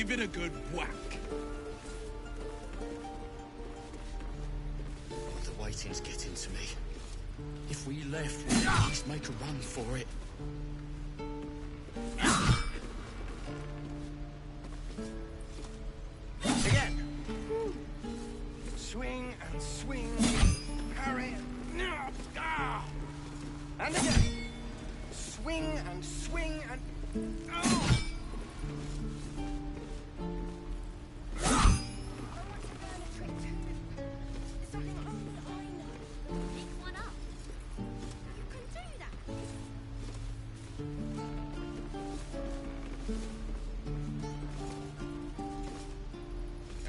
Give it a good whack. Oh, the waiting's getting to me. If we left, we'd at least make a run for it. Again. Swing and swing. Parry. Ah. And again. Swing and swing and... Oh.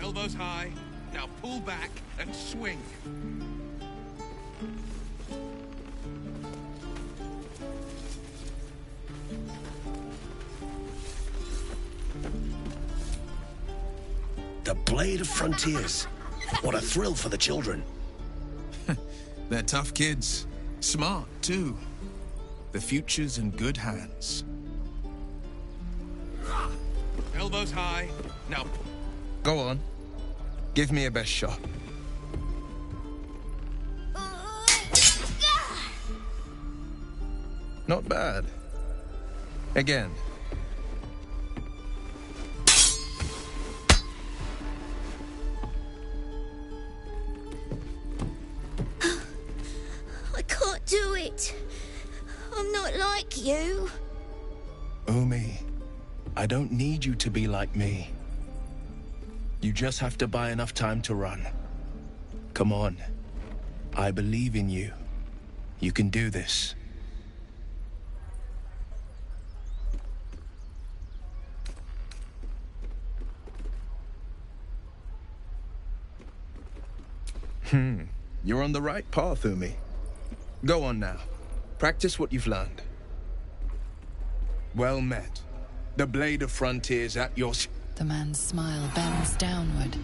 Elbows high. Now pull back and swing. The Blade of Frontiers. What a thrill for the children. They're tough kids. Smart, too. The future's in good hands. Elbows high. Now... Go on. Give me a best shot. Not bad. Again. I can't do it. I'm not like you. Umi, I don't need you to be like me. You just have to buy enough time to run. Come on. I believe in you. You can do this. You're on the right path, Umi. Go on now. Practice what you've learned. Well met. The Blade of Frontiers at your... The man's smile bends downward,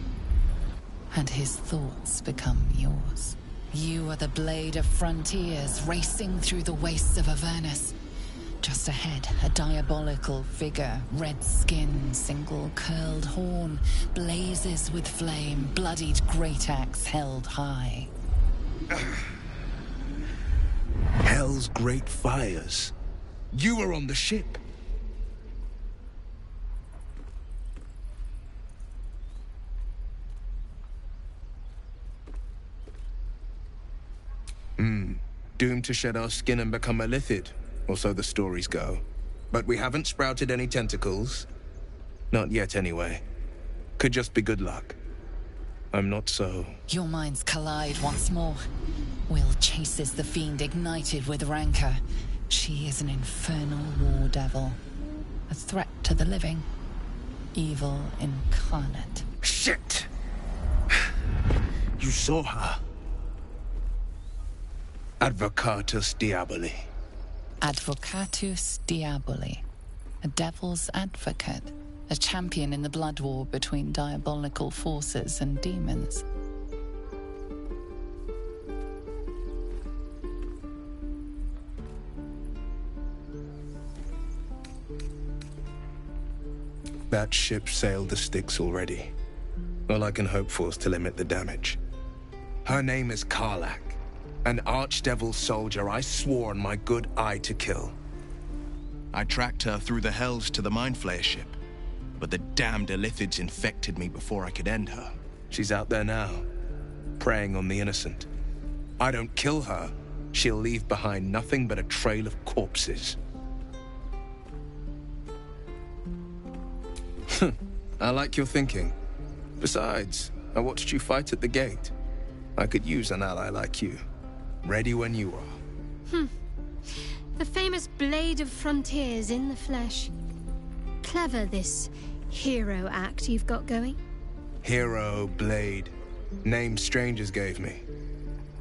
and his thoughts become yours. You are the Blade of Frontiers, racing through the wastes of Avernus. Just ahead, a diabolical figure, red skin, single curled horn, blazes with flame, bloodied great axe held high. Hell's great fires. You were on the ship. Doomed to shed our skin and become a lithid, or so the stories go. But we haven't sprouted any tentacles. Not yet, anyway. Could just be good luck. I'm not so... Your minds collide once more. Will chases the fiend ignited with rancor. She is an infernal war devil. A threat to the living. Evil incarnate. Shit! You saw her. Advocatus Diaboli. Advocatus Diaboli. A devil's advocate. A champion in the blood war between diabolical forces and demons. That ship sailed the Styx already. All I can hope for is to limit the damage. Her name is Karlach, an archdevil soldier I swore on my good eye to kill. I tracked her through the hells to the Mind Flayer ship, but the damned Illithids infected me before I could end her. She's out there now, preying on the innocent. I don't kill her, she'll leave behind nothing but a trail of corpses. I like your thinking. Besides, I watched you fight at the gate. I could use an ally like you. Ready when you are. The famous Blade of Frontiers in the flesh. Clever, this hero act you've got going. Hero, Blade. Name strangers gave me.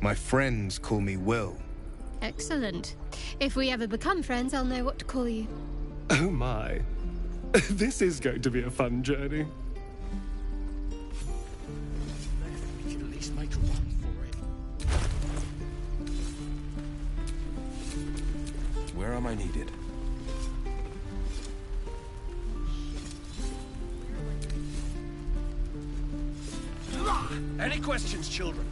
My friends call me Will. Excellent. If we ever become friends, I'll know what to call you. Oh my. This is going to be a fun journey. We could at least make a run for it. Where am I needed? Any questions, children?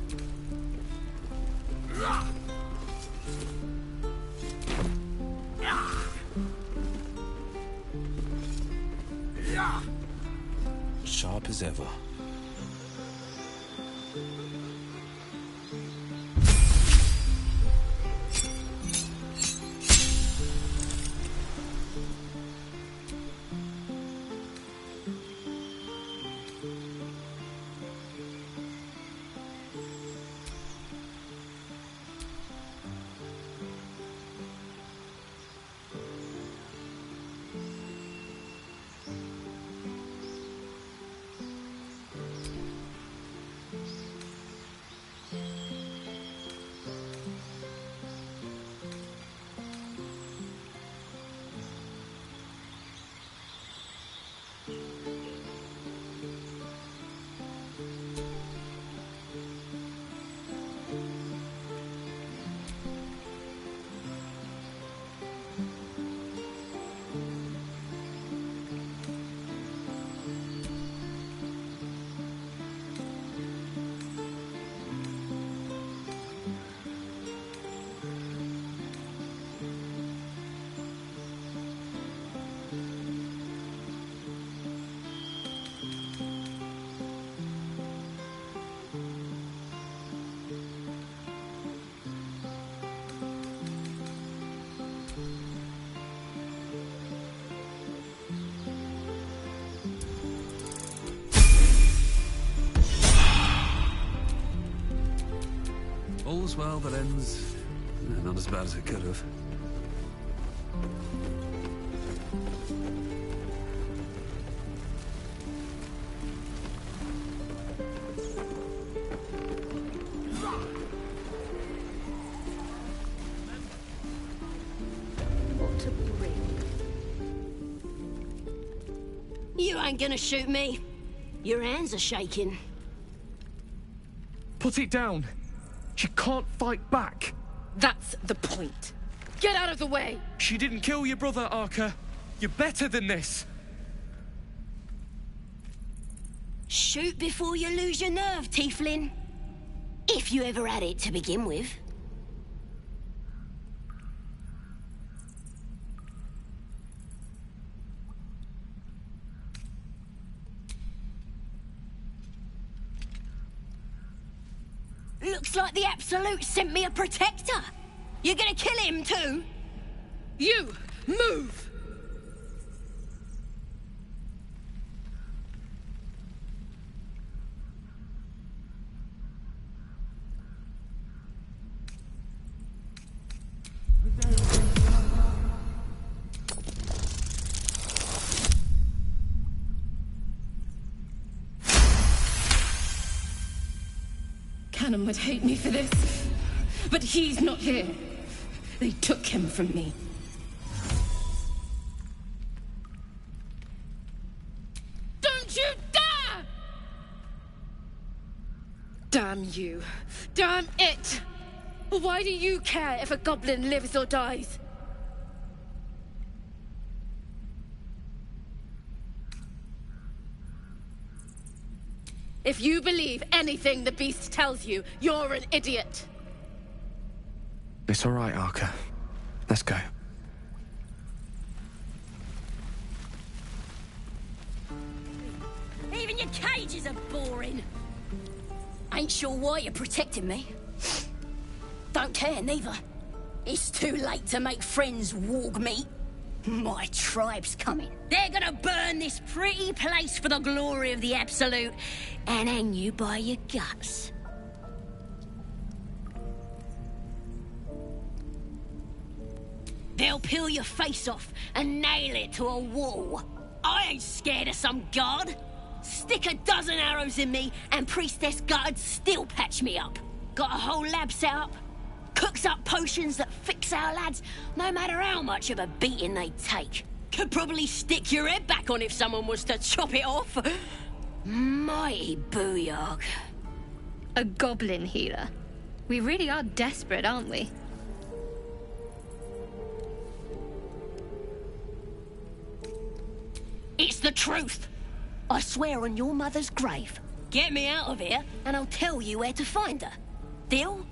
Sharp as ever. All's well that ends... not as bad as it could have. What a bring. You ain't gonna shoot me. Your hands are shaking. Put it down. She can't fight back. That's the point. Get out of the way! She didn't kill your brother, Arca. You're better than this. Shoot before you lose your nerve, Tieflin. If you ever had it to begin with. Looks like the Absolute sent me a protector. You're gonna kill him too? You! Move! Cannon would hate me for this, but he's not here. They took him from me. Don't you dare! Damn you. Damn it! Why do you care if a goblin lives or dies? If you believe anything the beast tells you, you're an idiot. It's all right, Arca. Let's go. Even your cages are boring. Ain't sure why you're protecting me. Don't care, neither. It's too late to make friends, warg meat. My tribe's coming. They're gonna burn this pretty place for the glory of the Absolute and hang you by your guts. They'll peel your face off and nail it to a wall. I ain't scared of some god. Stick a dozen arrows in me and Priestess Gut'd still patch me up. Got a whole lab set up. Cooks up potions that fix our lads, no matter how much of a beating they take. Could probably stick your head back on if someone was to chop it off. Mighty booyog. A goblin healer. We really are desperate, aren't we? It's the truth. I swear on your mother's grave. Get me out of here, and I'll tell you where to find her. Deal?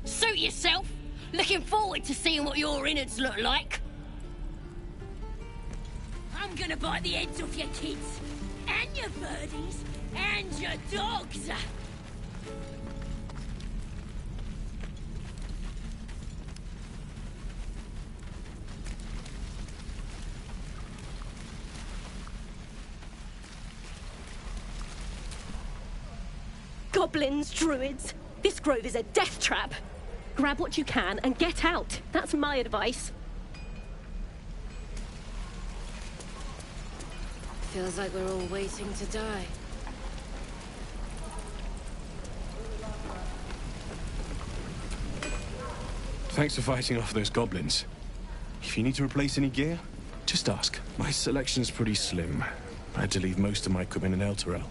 Suit yourself. Looking forward to seeing what your innards look like. I'm gonna bite the heads off your kids, and your birdies, and your dogs. Goblins, druids. This grove is a death trap. Grab what you can and get out. That's my advice. Feels like we're all waiting to die. Thanks for fighting off those goblins. If you need to replace any gear, just ask. My selection's pretty slim. I had to leave most of my equipment in Elturel.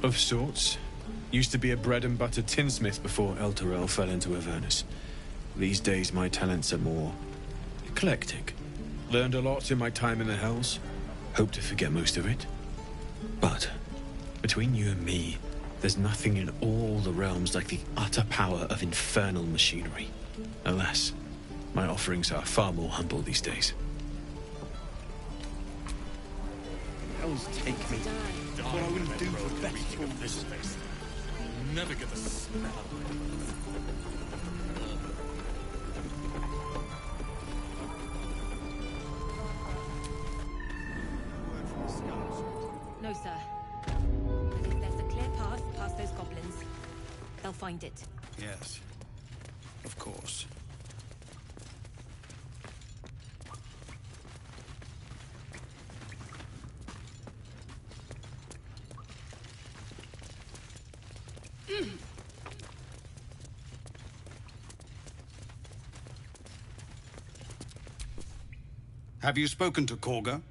Of sorts. Used to be a bread-and-butter tinsmith before Elturel fell into Avernus. These days, my talents are more eclectic. Learned a lot in my time in the Hells. Hope to forget most of it. But, between you and me, There's nothing in all the realms like the utter power of infernal machinery. Alas, my offerings are far more humble these days. Hell's take me. What I wouldn't do for better tools. Never get the smell. No, sir. But if there's a clear path past those goblins, they'll find it. Yes, of course. Have you spoken to Korga?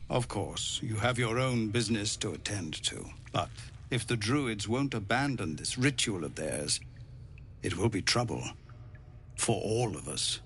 Of course, you have your own business to attend to. But if the druids won't abandon this ritual of theirs, it will be trouble for all of us.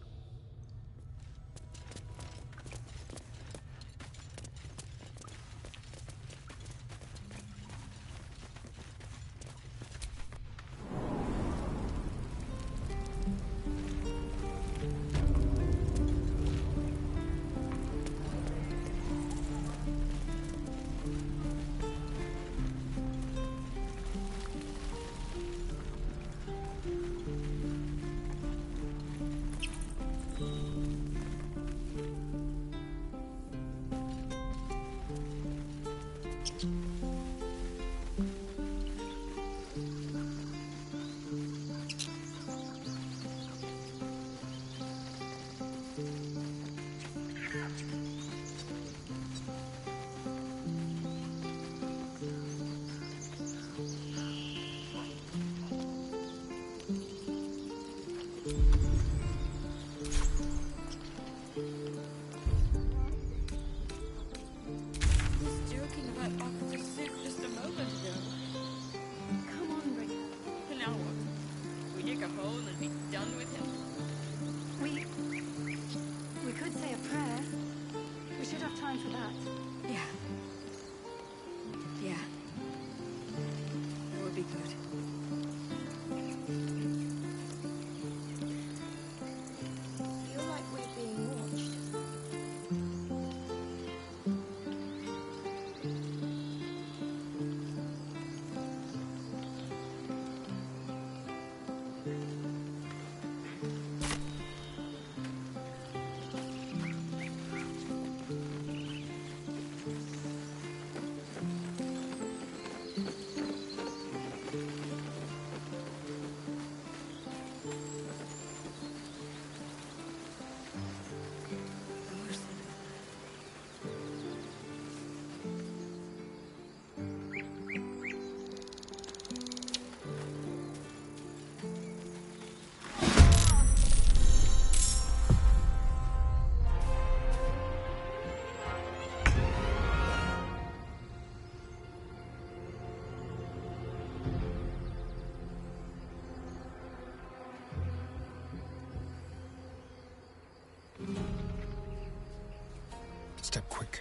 Step quick.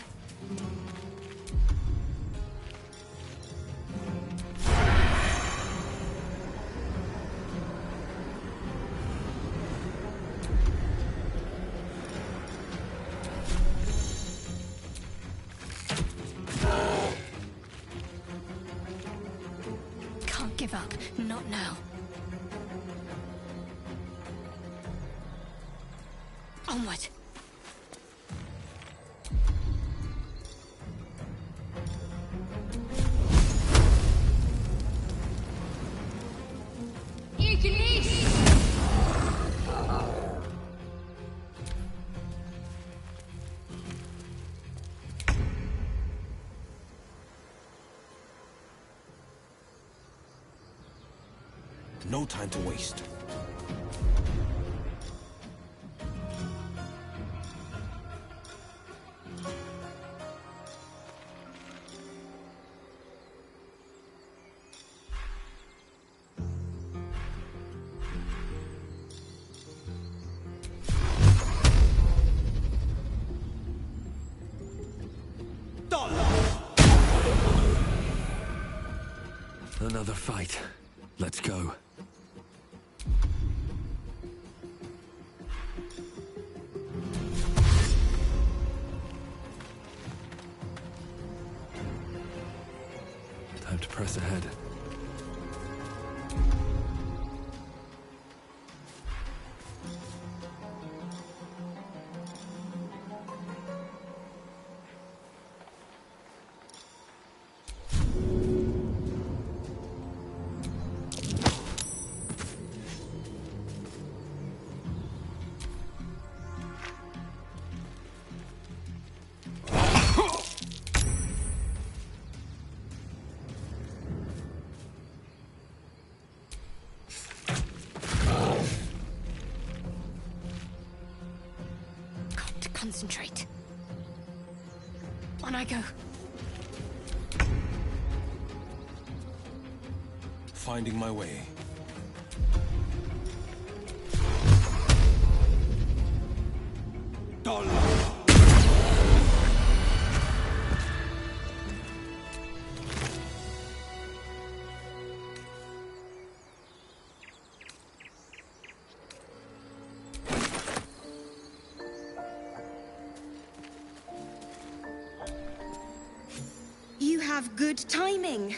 Can't give up. Not now. Onward. No time to waste. Dollar! Another fight. Let's go. Time to press ahead. Concentrate. On I go. Finding my way. You have good timing.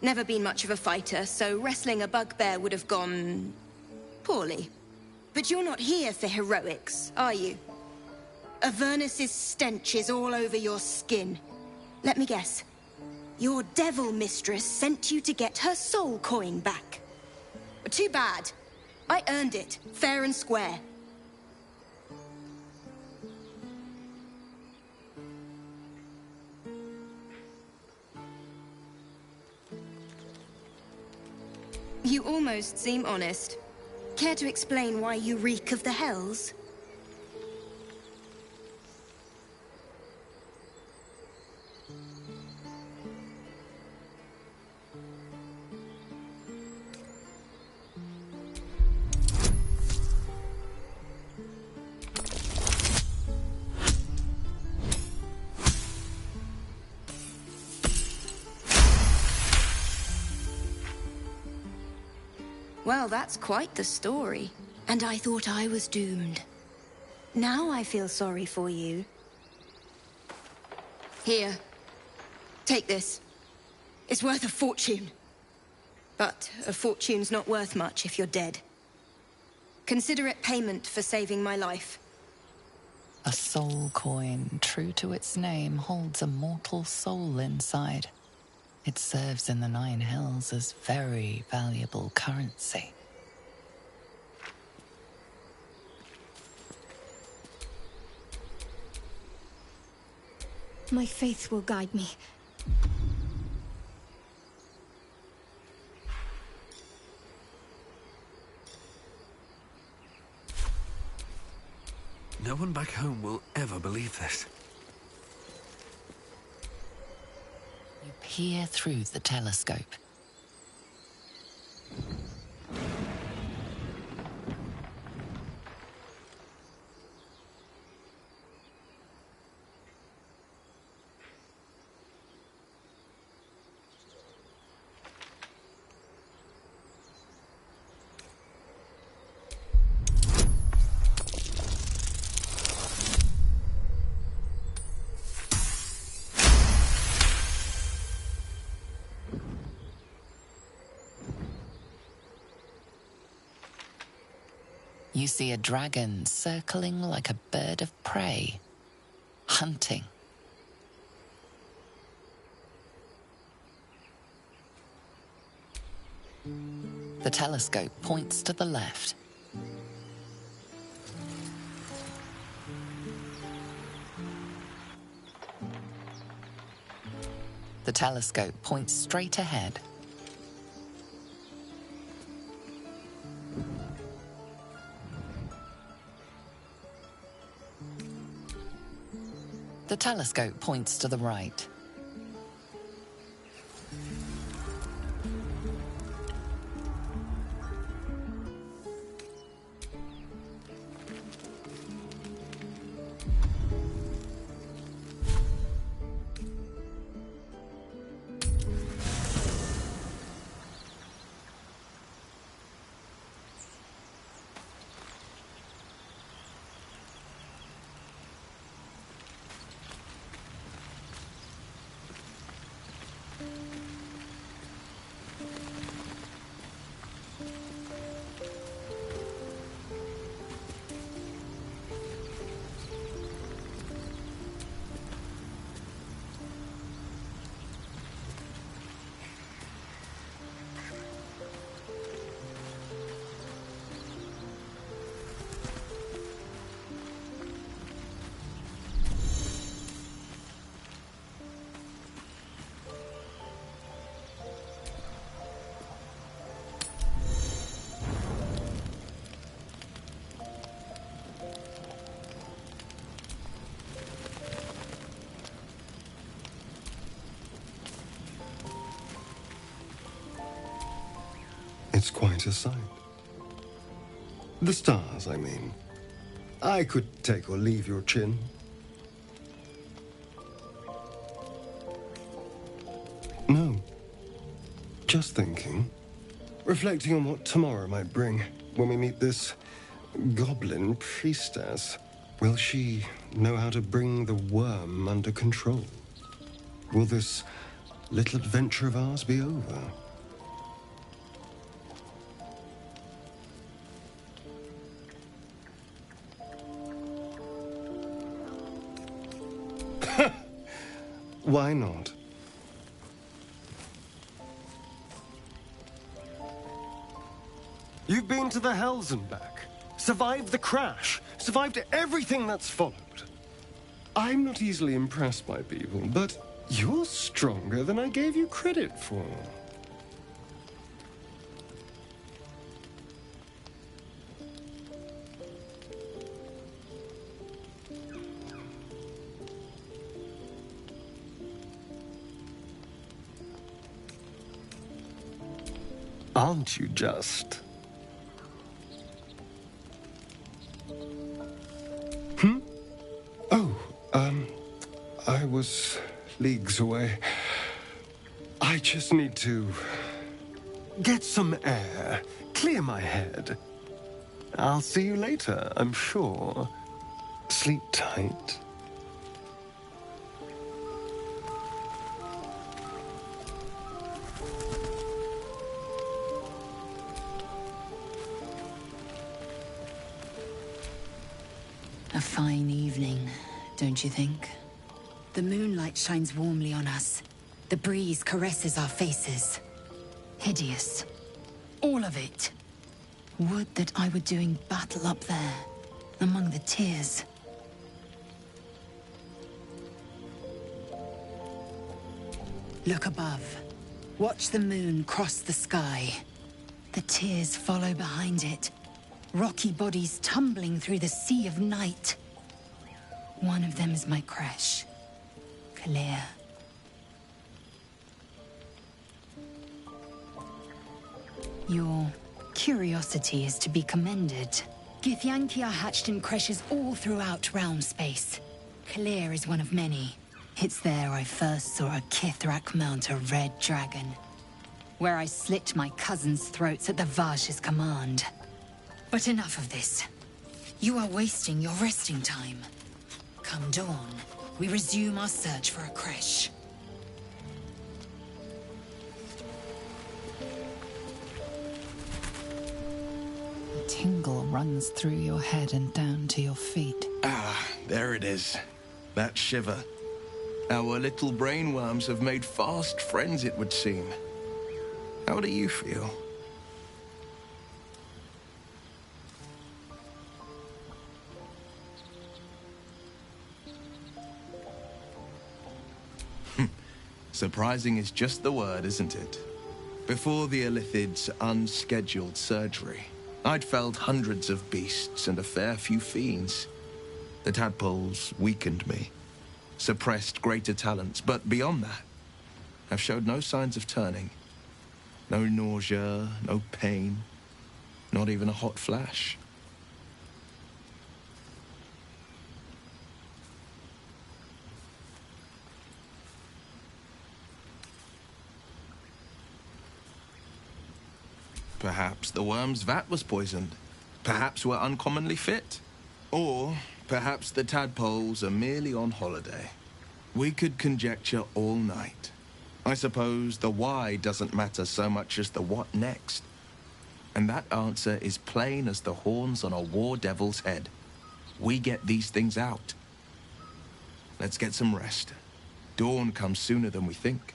Never been much of a fighter, so wrestling a bugbear would have gone poorly. But you're not here for heroics, are you? Avernus's stench is all over your skin. Let me guess. Your devil mistress sent you to get her soul coin back. Too bad. I earned it, fair and square. You almost seem honest. Care to explain why you reek of the hells? Well, that's quite the story. And I thought I was doomed. Now I feel sorry for you. Here. Take this. It's worth a fortune. But a fortune's not worth much if you're dead. Consider it payment for saving my life. A soul coin, true to its name, holds a mortal soul inside. It serves in the Nine Hells as very valuable currency. My faith will guide me. No one back home will ever believe this. You peer through the telescope. You see a dragon circling like a bird of prey, hunting. The telescope points to the left. The telescope points straight ahead. The telescope points to the right. It's quite a sight. The stars, I mean. I could take or leave your chin. No. Just thinking. Reflecting on what tomorrow might bring when we meet this goblin priestess. Will she know how to bring the worm under control? Will this little adventure of ours be over? Why not? You've been to the Hells and back, survived the crash, survived everything that's followed. I'm not easily impressed by people, but you're stronger than I gave you credit for. Aren't you just? Oh, I was leagues away. I just need to get some air, clear my head. I'll see you later, I'm sure. Sleep tight. A fine evening, don't you think? The moonlight shines warmly on us. The breeze caresses our faces. Hideous. All of it. Would that I were doing battle up there, among the tears. Look above. Watch the moon cross the sky. The tears follow behind it. Rocky bodies tumbling through the sea of night. One of them is my crush, Clear. Your curiosity is to be commended. Githyanki are hatched in creches all throughout realm space. Clear is one of many. It's there I first saw a Kithrak mount a red dragon, where I slit my cousins' throats at the Vash's command. But enough of this. You are wasting your resting time. Come dawn, we resume our search for a creche. A tingle runs through your head and down to your feet. Ah, there it is. That shiver. Our little brainworms have made fast friends, it would seem. How do you feel? Surprising is just the word, isn't it? Before the Illithid's unscheduled surgery, I'd felled hundreds of beasts and a fair few fiends. The tadpoles weakened me, suppressed greater talents, but beyond that, I've showed no signs of turning. No nausea, no pain, not even a hot flash. Perhaps the worm's vat was poisoned. Perhaps we're uncommonly fit. Or perhaps the tadpoles are merely on holiday. We could conjecture all night. I suppose the why doesn't matter so much as the what next. And that answer is plain as the horns on a war devil's head. We get these things out. Let's get some rest. Dawn comes sooner than we think.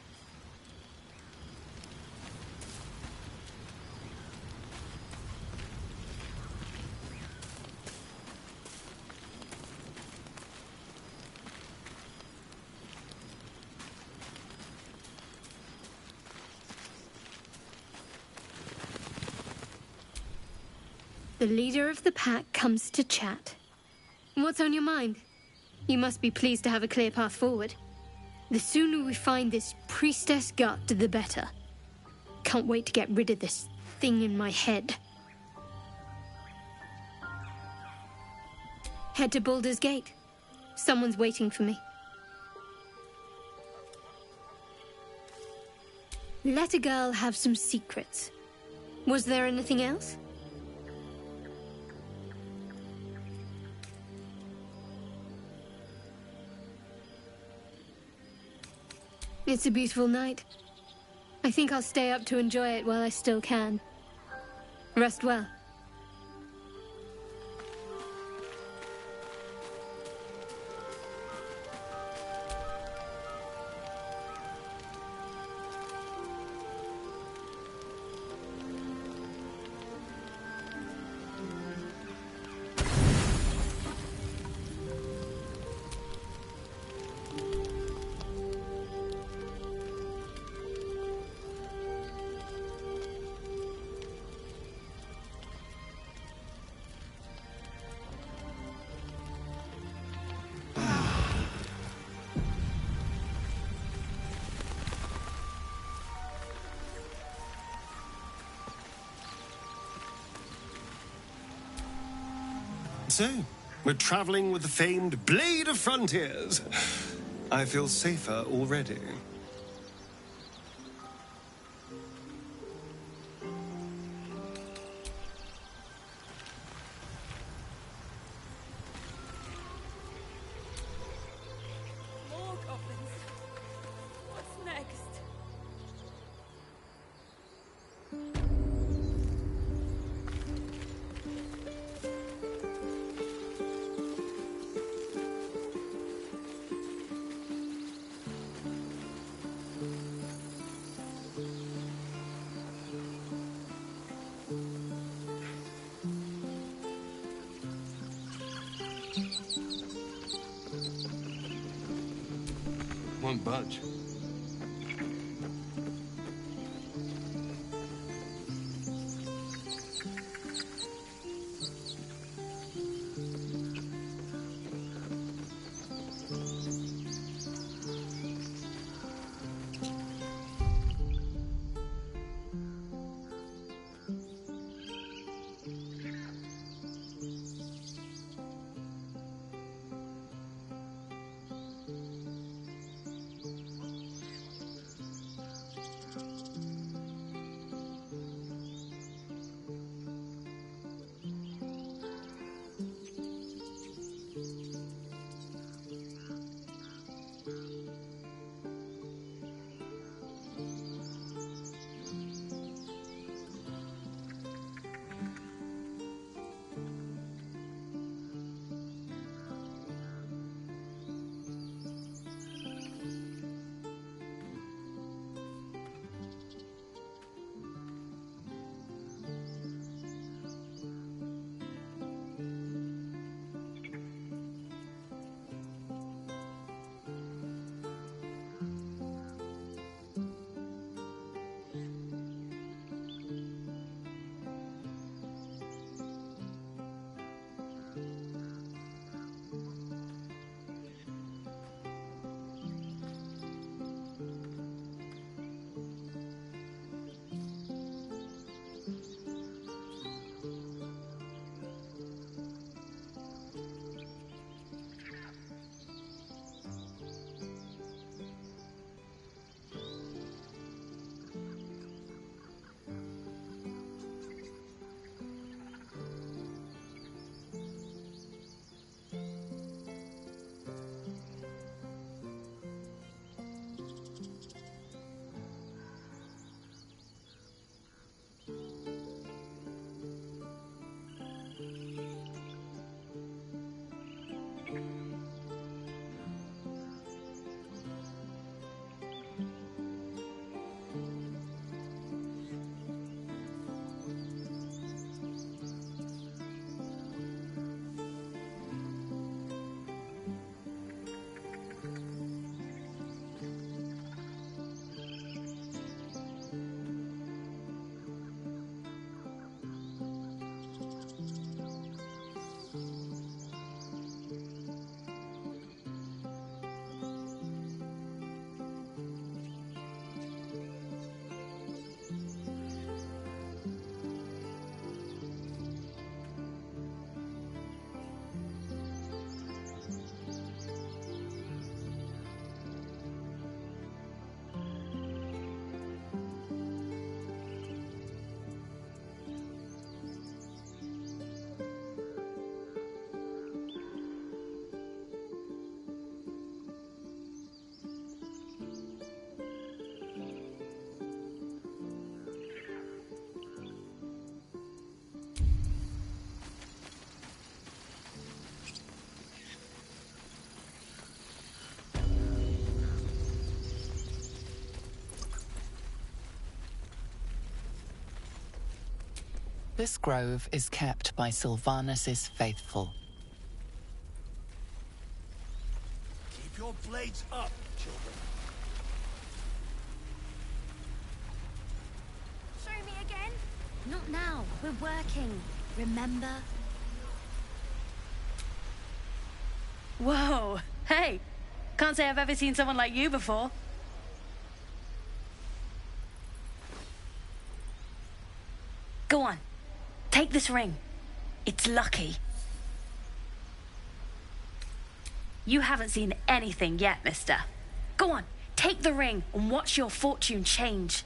The leader of the pack comes to chat. What's on your mind? You must be pleased to have a clear path forward. The sooner we find this priestess gut, the better. Can't wait to get rid of this thing in my head. Head to Baldur's Gate. Someone's waiting for me. Let a girl have some secrets. Was there anything else? It's a beautiful night. I think I'll stay up to enjoy it while I still can. Rest well. So, we're traveling with the famed Blade of Frontiers. I feel safer already. More goblins. What's next? Won't budge. This grove is kept by Sylvanus' faithful. Keep your blades up, children. Show me again? Not now. We're working. Remember? Whoa. Hey. Can't say I've ever seen someone like you before. Go on. Take this ring. It's lucky. You haven't seen anything yet, mister. Go on. Take the ring and watch your fortune change.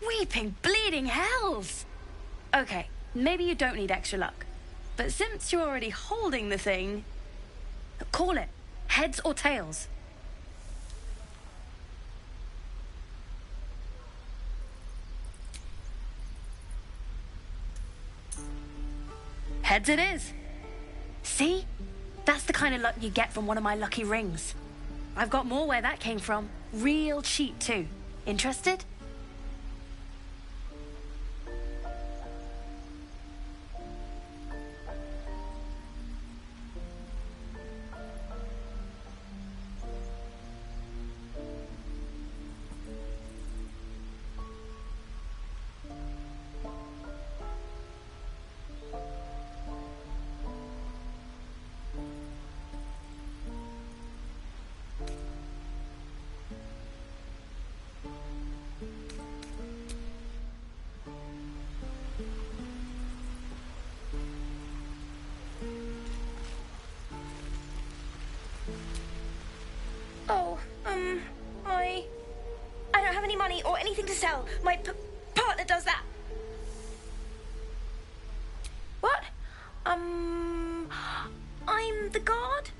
Weeping, bleeding hells! Okay, maybe you don't need extra luck. But since you're already holding the thing, call it. Heads or tails? Heads it is. See? That's the kind of luck you get from one of my lucky rings. I've got more where that came from. Real cheap, too. Interested? Oh, I don't have any money or anything to sell. My partner does that. What? I'm the guard.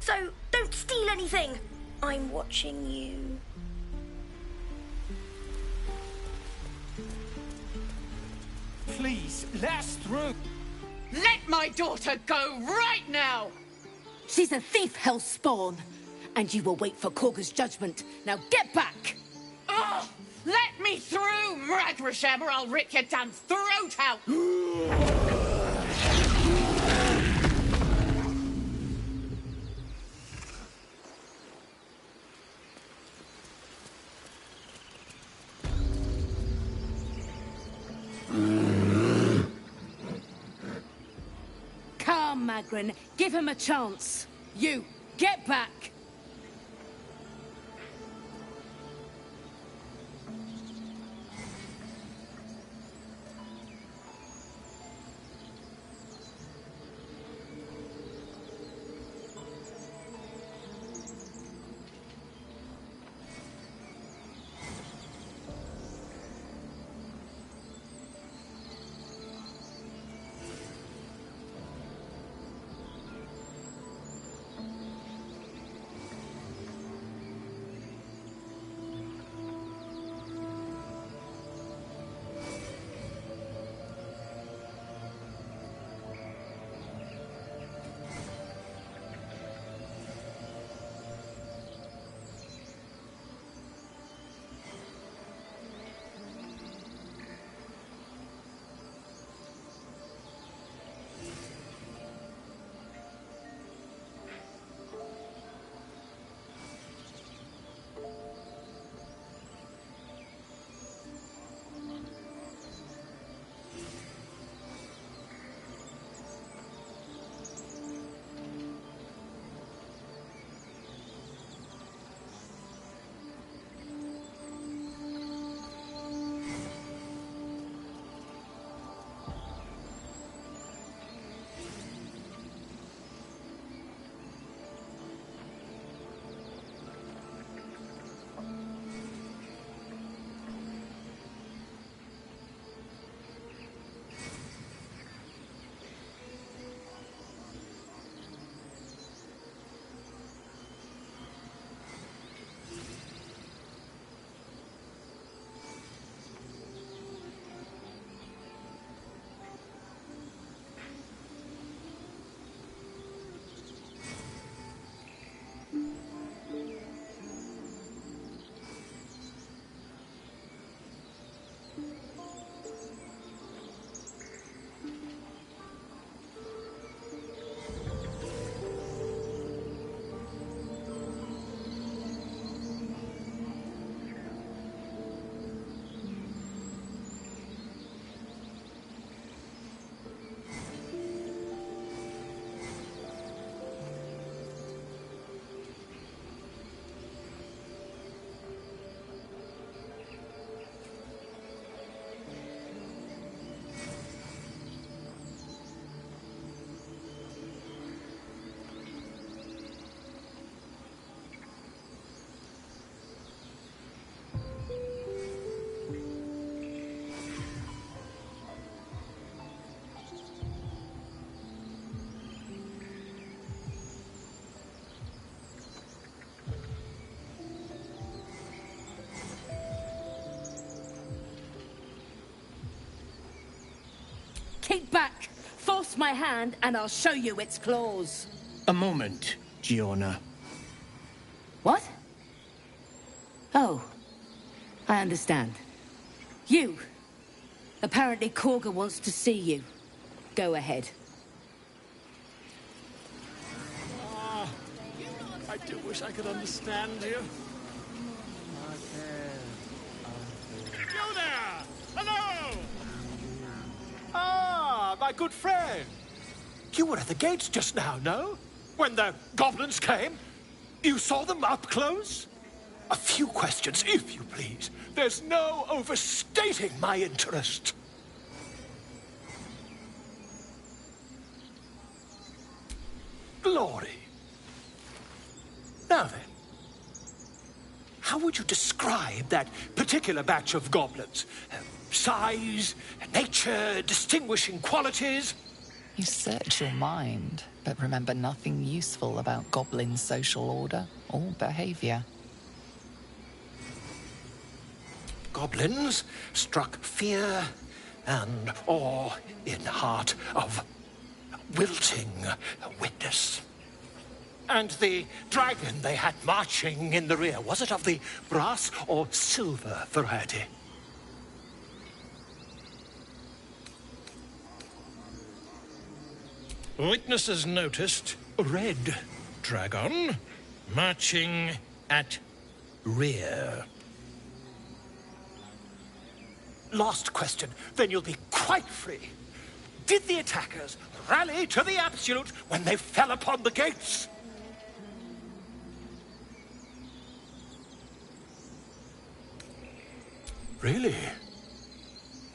So don't steal anything. I'm watching you. Please, let us through. Let my daughter go right now! She's a thief, hellspawn. And you will wait for Korga's judgment. Now get back! Oh, let me through, Mragrasham, or I'll rip your damn throat out! Come, Magrin. Give him a chance. You, get back! Keep back! Force my hand and I'll show you its claws. A moment, Giona. What? Oh, I understand. You. Apparently Korga wants to see you. Go ahead. I do wish I could understand you. You there! Hello! Ah, my good friend. You were at the gates just now, no? When the goblins came? You saw them up close? A few questions, if you please. There's no overstating my interest. Glory. Now then, how would you describe that particular batch of goblins? Size, nature, distinguishing qualities? You search your mind, but remember nothing useful about goblin social order or behavior. Goblins struck fear and awe in heart of wilting witness. And the dragon they had marching in the rear, was it of the brass or silver variety? Witnesses noticed a red dragon marching at rear. Last question, then you'll be quite free. Did the attackers rally to the absolute when they fell upon the gates? Really?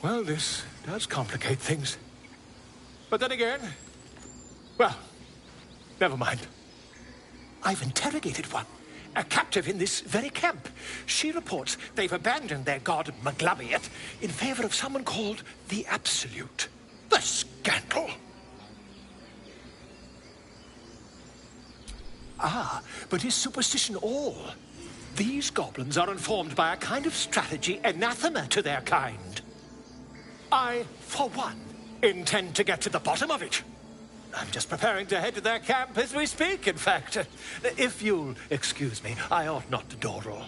Well, this does complicate things. But then again, well, never mind. I've interrogated one, a captive in this very camp. She reports they've abandoned their god Maglabiet in favor of someone called the Absolute. The scandal! Ah, but is superstition all? These goblins are informed by a kind of strategy anathema to their kind. I, for one, intend to get to the bottom of it. I'm just preparing to head to their camp as we speak, in fact. If you'll excuse me, I ought not to dawdle.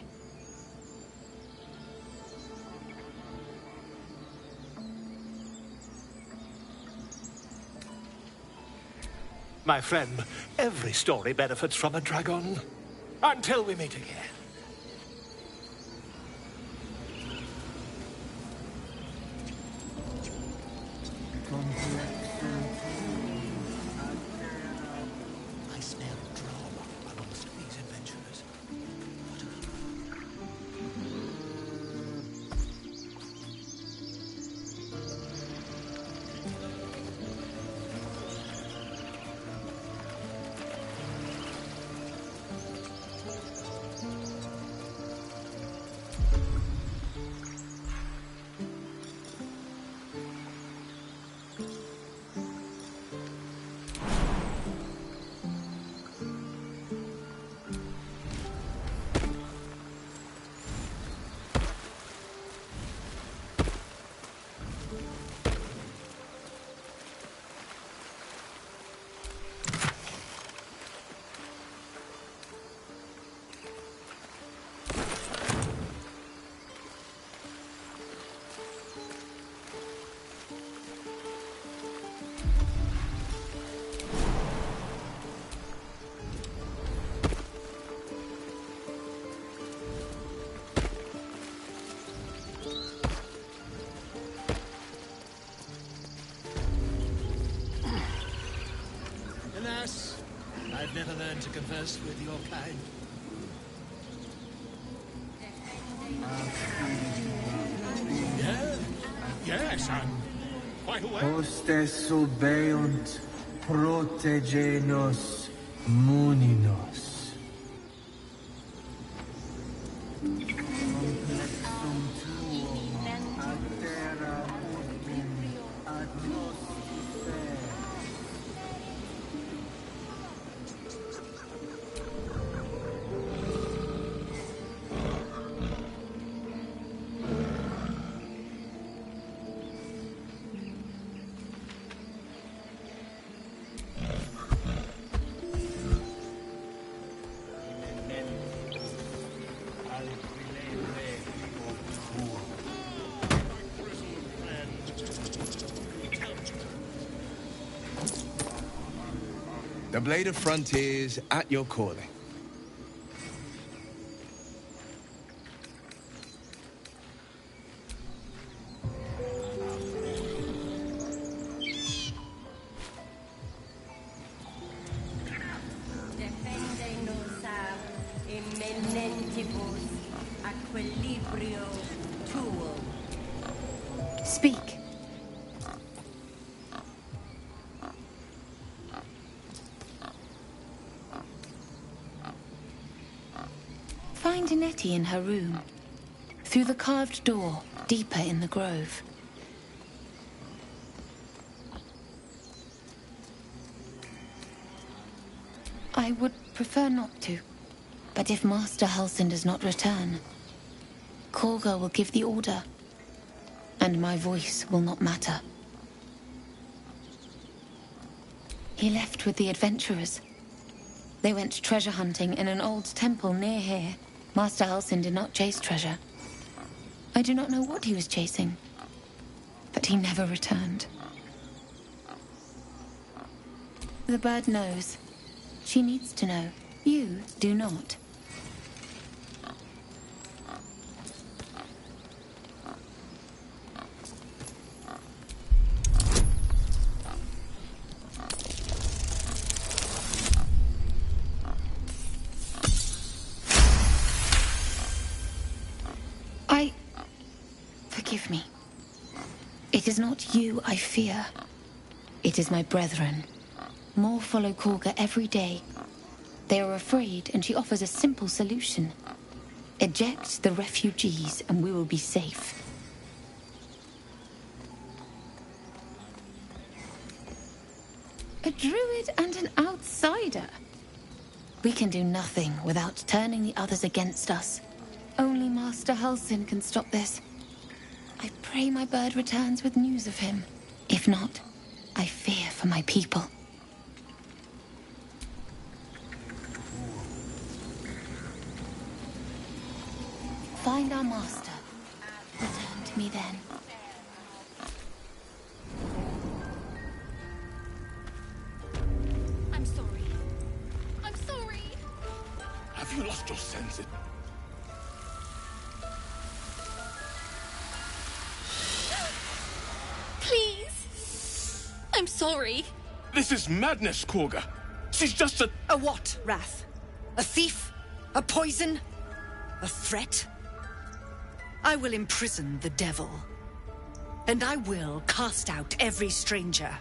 My friend, every story benefits from a dragon. Until we meet again. I smell drama amongst these adventurers. Alas, I've never learned to converse with your kind. Yes, I'm quite aware. Hostes obeunt, protegenos, muninos. Complexum tuum, ad terra urbim, ad nos fer. The Blade of Frontiers at your calling. Defendenos a imminentibus equilibrio tuo. Speak. Find Nettie in her room. Through the carved door, deeper in the grove. I would prefer not to. But if Master Halsin does not return, Korga will give the order. And my voice will not matter. He left with the adventurers. They went treasure hunting in an old temple near here. Master Halsin did not chase treasure. I do not know what he was chasing, but he never returned. The bird knows. She needs to know. You do not. Forgive me. It is not you I fear. It is my brethren. More follow Korga every day. They are afraid, and she offers a simple solution. Eject the refugees, and we will be safe. A druid and an outsider. We can do nothing without turning the others against us. Only Master Halsin can stop this. I pray my bird returns with news of him. If not, I fear for my people. Find our master. Return to me then. I'm sorry. I'm sorry. Have you lost your senses? Please. I'm sorry. This is madness, Korga. She's just a... A what, Wrath? A thief? A poison? A threat? I will imprison the devil. And I will cast out every stranger.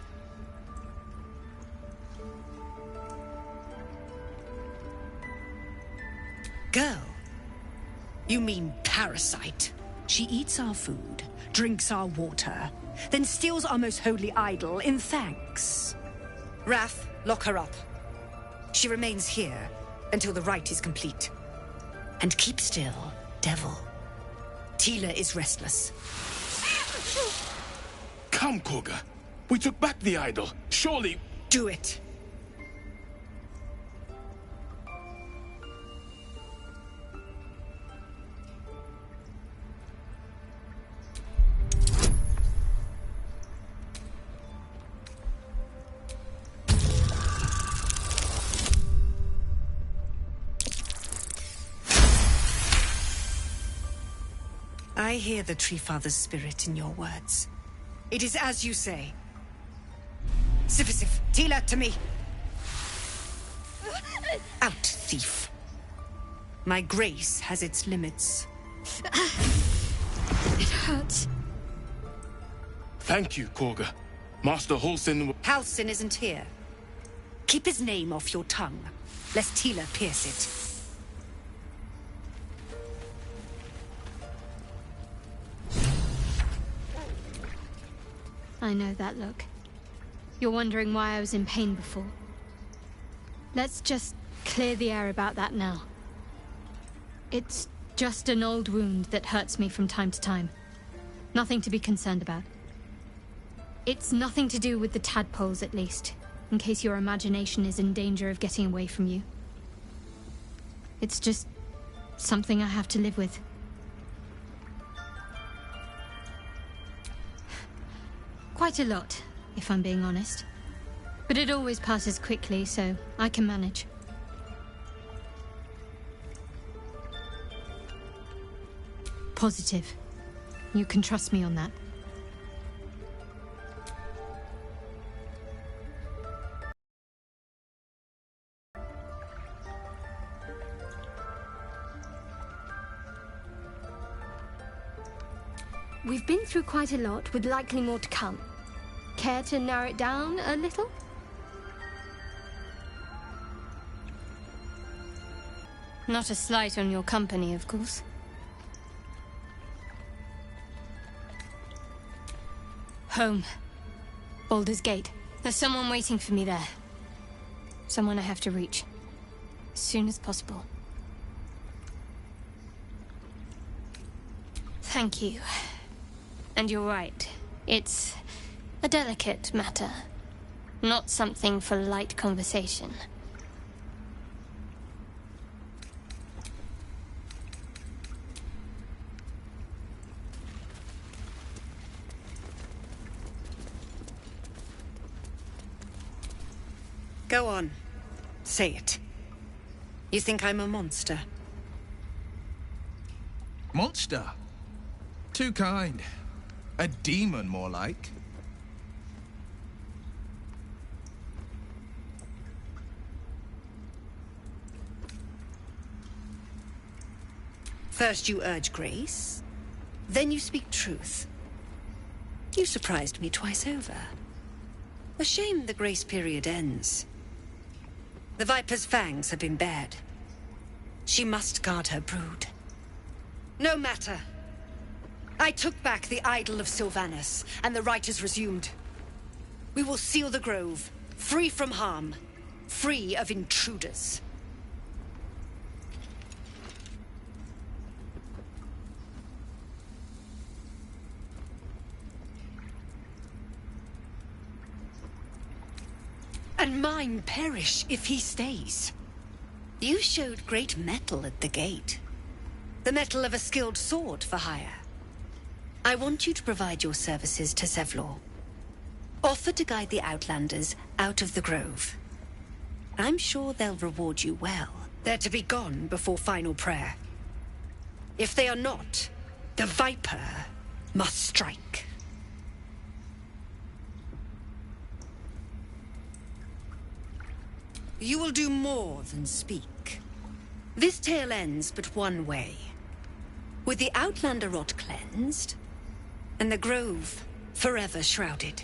Girl? You mean parasite? She eats our food, drinks our water, then steals our most holy idol in thanks. Wrath, lock her up. She remains here until the rite is complete. And keep still, devil. Tila is restless. Come, Korga. We took back the idol. Surely... Do it. I hear the Tree Father's spirit in your words. It is as you say. Sifisif, Tila, to me! Out, thief. My grace has its limits. It hurts. Thank you, Korga. Master Halsin... Halsin isn't here. Keep his name off your tongue, lest Tila pierce it. I know that look. You're wondering why I was in pain before. Let's just clear the air about that now. It's just an old wound that hurts me from time to time. Nothing to be concerned about. It's nothing to do with the tadpoles, at least, in case your imagination is in danger of getting away from you. It's just something I have to live with. Quite a lot, if I'm being honest. But it always passes quickly, so I can manage. Positive. You can trust me on that. We've been through quite a lot, with likely more to come. Care to narrow it down a little? Not a slight on your company, of course. Home. Baldur's Gate. There's someone waiting for me there. Someone I have to reach. As soon as possible. Thank you. And you're right. It's a delicate matter. Not something for light conversation. Go on. Say it. You think I'm a monster? Monster? Too kind. A demon, more like. First you urge grace, then you speak truth. You surprised me twice over. A shame the grace period ends. The Viper's fangs have been bared. She must guard her brood. No matter. I took back the idol of Sylvanus, and the rite is resumed. We will seal the grove, free from harm, free of intruders. And mine perish if he stays. You showed great mettle at the gate. The mettle of a skilled sword for hire. I want you to provide your services to Zevlor. Offer to guide the Outlanders out of the grove. I'm sure they'll reward you well. They're to be gone before final prayer. If they are not, the Viper must strike. You will do more than speak. This tale ends but one way. With the Outlander rot cleansed, and the grove forever shrouded.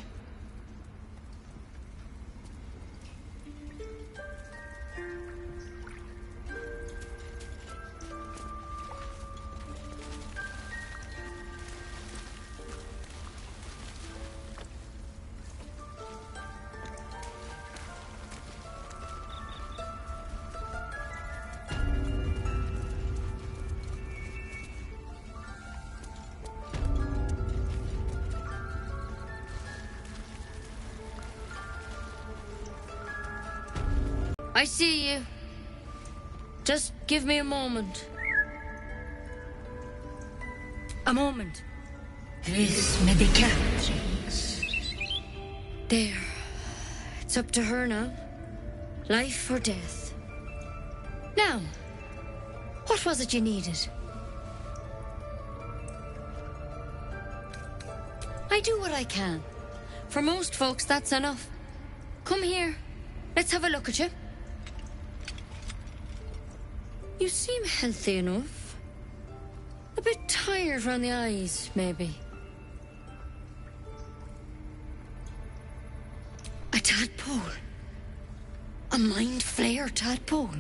I see you. Just give me a moment. A moment. This may be There. It's up to her now. Life or death. Now, what was it you needed? I do what I can. For most folks, that's enough. Come here. Let's have a look at you. You seem healthy enough. A bit tired around the eyes, maybe. A tadpole. A mind flayer tadpole.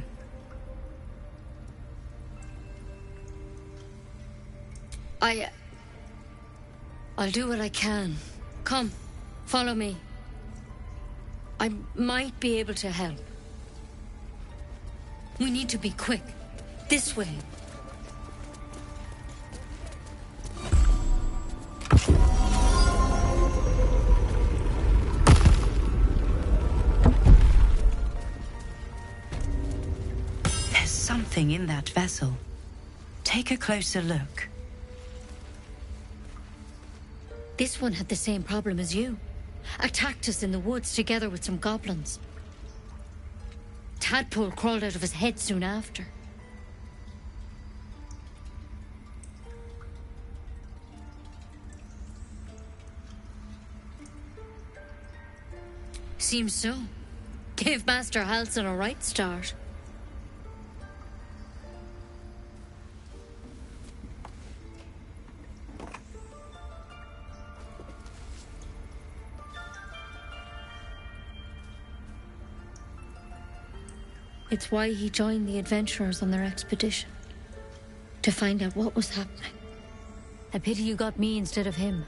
I'll do what I can. Come, follow me. I might be able to help. We need to be quick. This way. There's something in that vessel. Take a closer look. This one had the same problem as you. attacked us in the woods together with some goblins. Tadpole crawled out of his head soon after. Seems so. Gave Master Halsin a right start. It's why he joined the adventurers on their expedition. To find out what was happening. A pity you got me instead of him.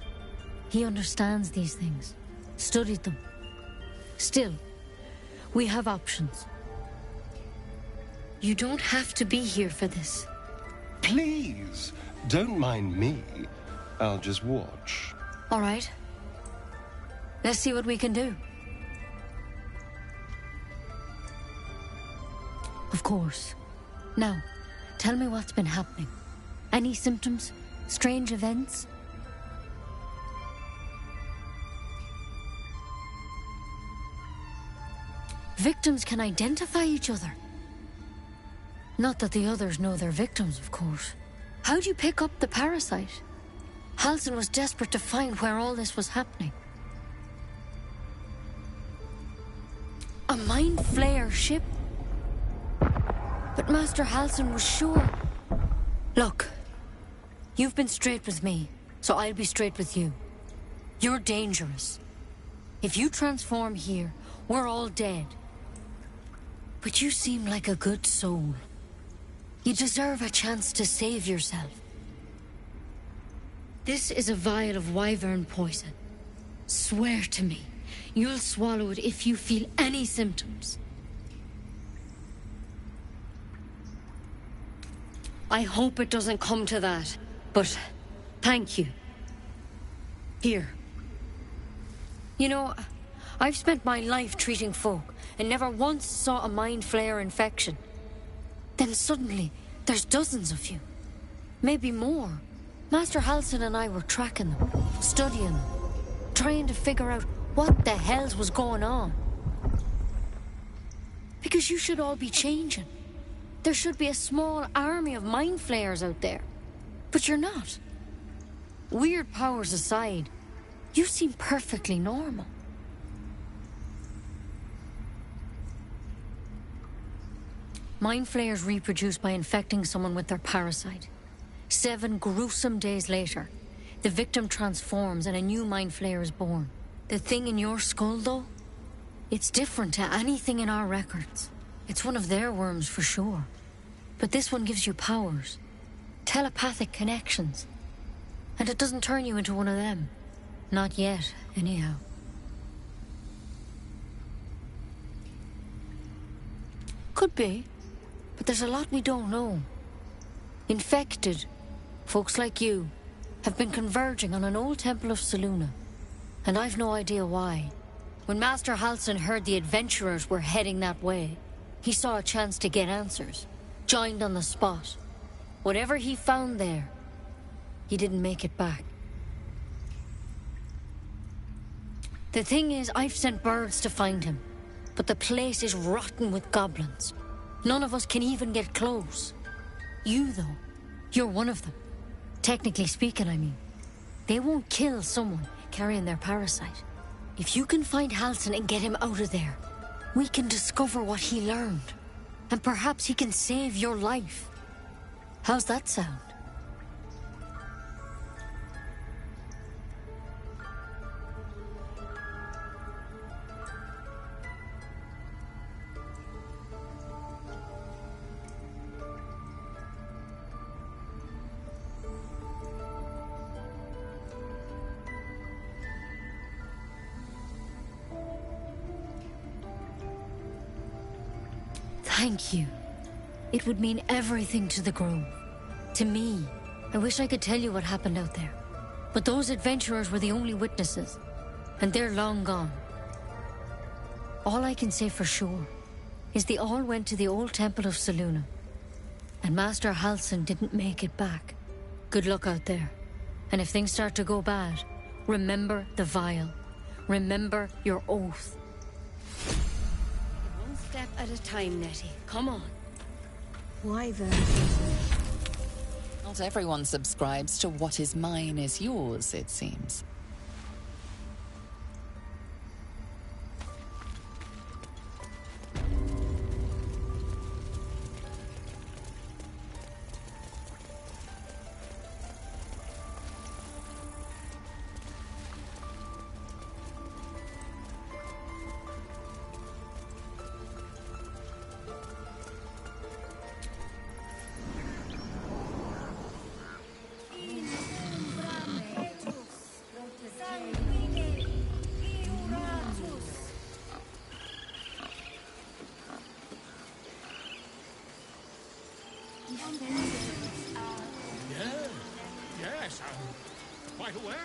He understands these things. Studied them. Still, we have options. You don't have to be here for this. Please, don't mind me. I'll just watch. All right. Let's see what we can do. Of course. Now, tell me what's been happening. Any symptoms? Strange events? Victims can identify each other. Not that the others know they're victims, of course. How'd you pick up the parasite? Halsin was desperate to find where all this was happening. A mind flayer ship? But Master Halsin was sure. Look, you've been straight with me, so I'll be straight with you. You're dangerous. If you transform here, we're all dead. But you seem like a good soul. You deserve a chance to save yourself. This is a vial of wyvern poison. Swear to me, you'll swallow it if you feel any symptoms. I hope it doesn't come to that, but thank you. Here. You know, I've spent my life treating folk and never once saw a mind flayer infection. Then suddenly, there's dozens of you. Maybe more. Master Halsin and I were tracking them, studying them, trying to figure out what the hells was going on. Because you should all be changing. There should be a small army of mind flayers out there. But you're not. Weird powers aside, you seem perfectly normal. Mind flayers reproduce by infecting someone with their parasite. 7 gruesome days later, the victim transforms and a new mind flayer is born. The thing in your skull, though, it's different to anything in our records. It's one of their worms for sure. But this one gives you powers. Telepathic connections. And it doesn't turn you into one of them. Not yet, anyhow. Could be. But there's a lot we don't know. Infected, folks like you, have been converging on an old temple of Selûne. And I've no idea why. When Master Halsin heard the adventurers were heading that way, he saw a chance to get answers. Joined on the spot. Whatever he found there, he didn't make it back. The thing is, I've sent birds to find him. But the place is rotten with goblins. None of us can even get close. You, though, you're one of them. Technically speaking, I mean. They won't kill someone carrying their parasite. If you can find Halsin and get him out of there, we can discover what he learned. And perhaps he can save your life. How's that sound? Thank you. It would mean everything to the Grove. To me. I wish I could tell you what happened out there. But those adventurers were the only witnesses. And they're long gone. All I can say for sure is they all went to the old temple of Selûne. And Master Halsin didn't make it back. Good luck out there. And if things start to go bad, remember the vial. Remember your oath. One step at a time, Nettie. Come on. Why then? Not everyone subscribes to what is mine is yours, it seems. Yes, I'm quite aware.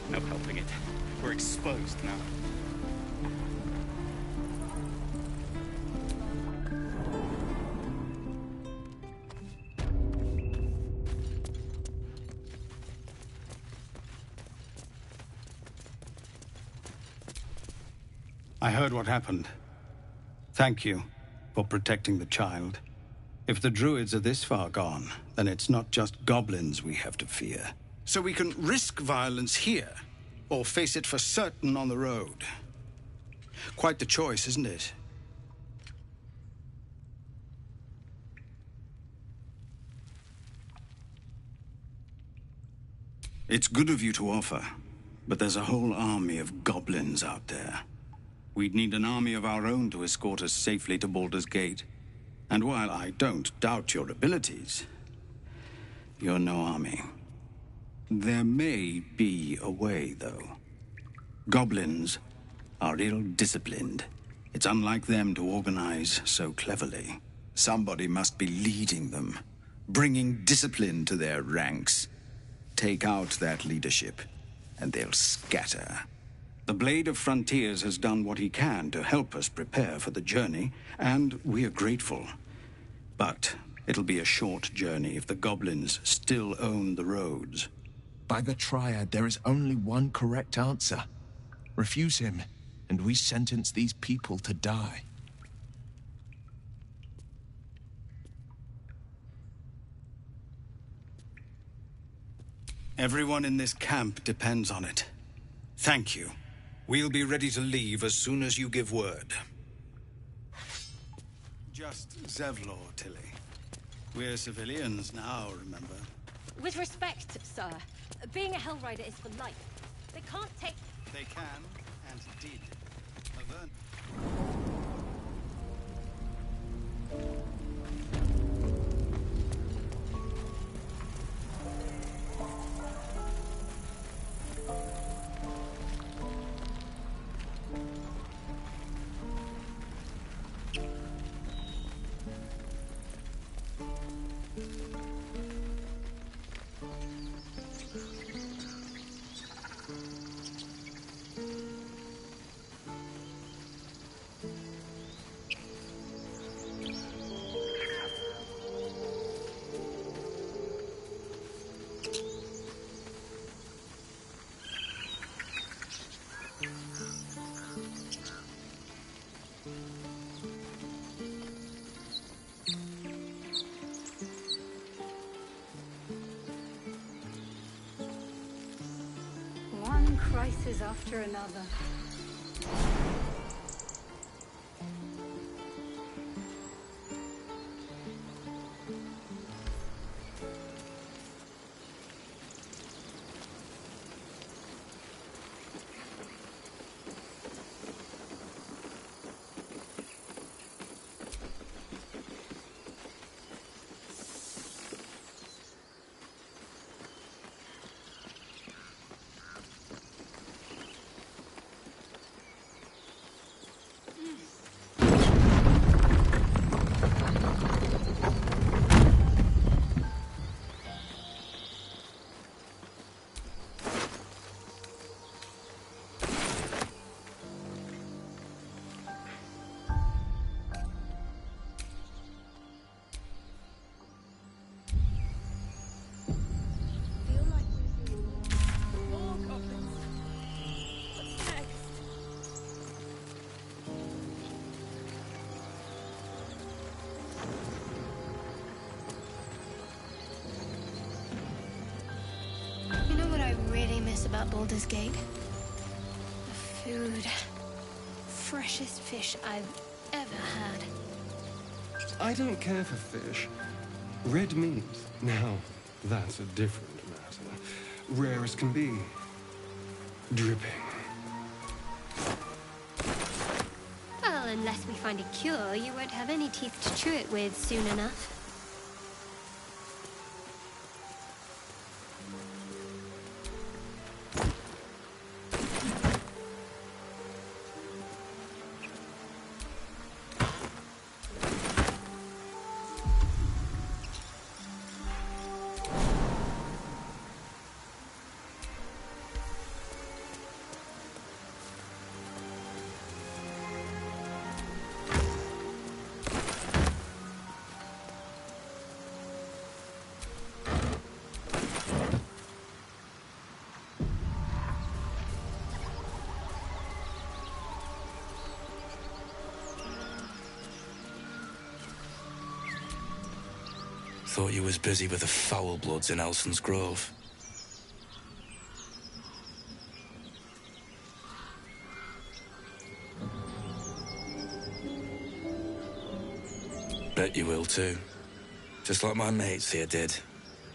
No helping it. We're exposed now. I heard what happened. Thank you for protecting the child. If the druids are this far gone, then it's not just goblins we have to fear. So we can risk violence here, or face it for certain on the road. Quite the choice, isn't it? It's good of you to offer, but there's a whole army of goblins out there. We'd need an army of our own to escort us safely to Baldur's Gate. And while I don't doubt your abilities, you're no army. There may be a way, though. Goblins are ill-disciplined. It's unlike them to organize so cleverly. Somebody must be leading them, bringing discipline to their ranks. Take out that leadership, and they'll scatter. The Blade of Frontiers has done what he can to help us prepare for the journey, and we are grateful. But it'll be a short journey if the goblins still own the roads. By the Triad, there is only one correct answer. Refuse him, and we sentence these people to die. Everyone in this camp depends on it. Thank you. We'll be ready to leave as soon as you give word. Just Zevlor, Tilly. We're civilians now, remember? With respect, sir, being a Hellrider is for life. They can't take... They can, and did. Avern. One crisis after another. about Baldur's Gate. The food. Freshest fish I've ever had. I don't care for fish. Red meat, now, that's a different matter. Rare as can be. Dripping. Well, unless we find a cure, you won't have any teeth to chew it with soon enough. Thought you was busy with the foul bloods in Elson's Grove. Bet you will too. Just like my mates here did.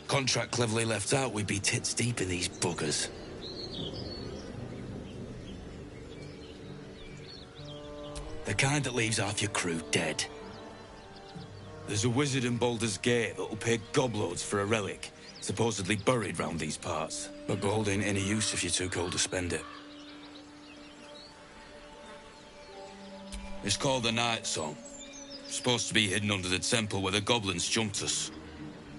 Contract cleverly left out, we'd be tits deep in these buggers. The kind that leaves half your crew dead. There's a wizard in Baldur's Gate that'll pay gobloads for a relic, supposedly buried round these parts. But gold ain't any use if you're too cold to spend it. It's called the Night Song. Supposed to be hidden under the temple where the goblins jumped us.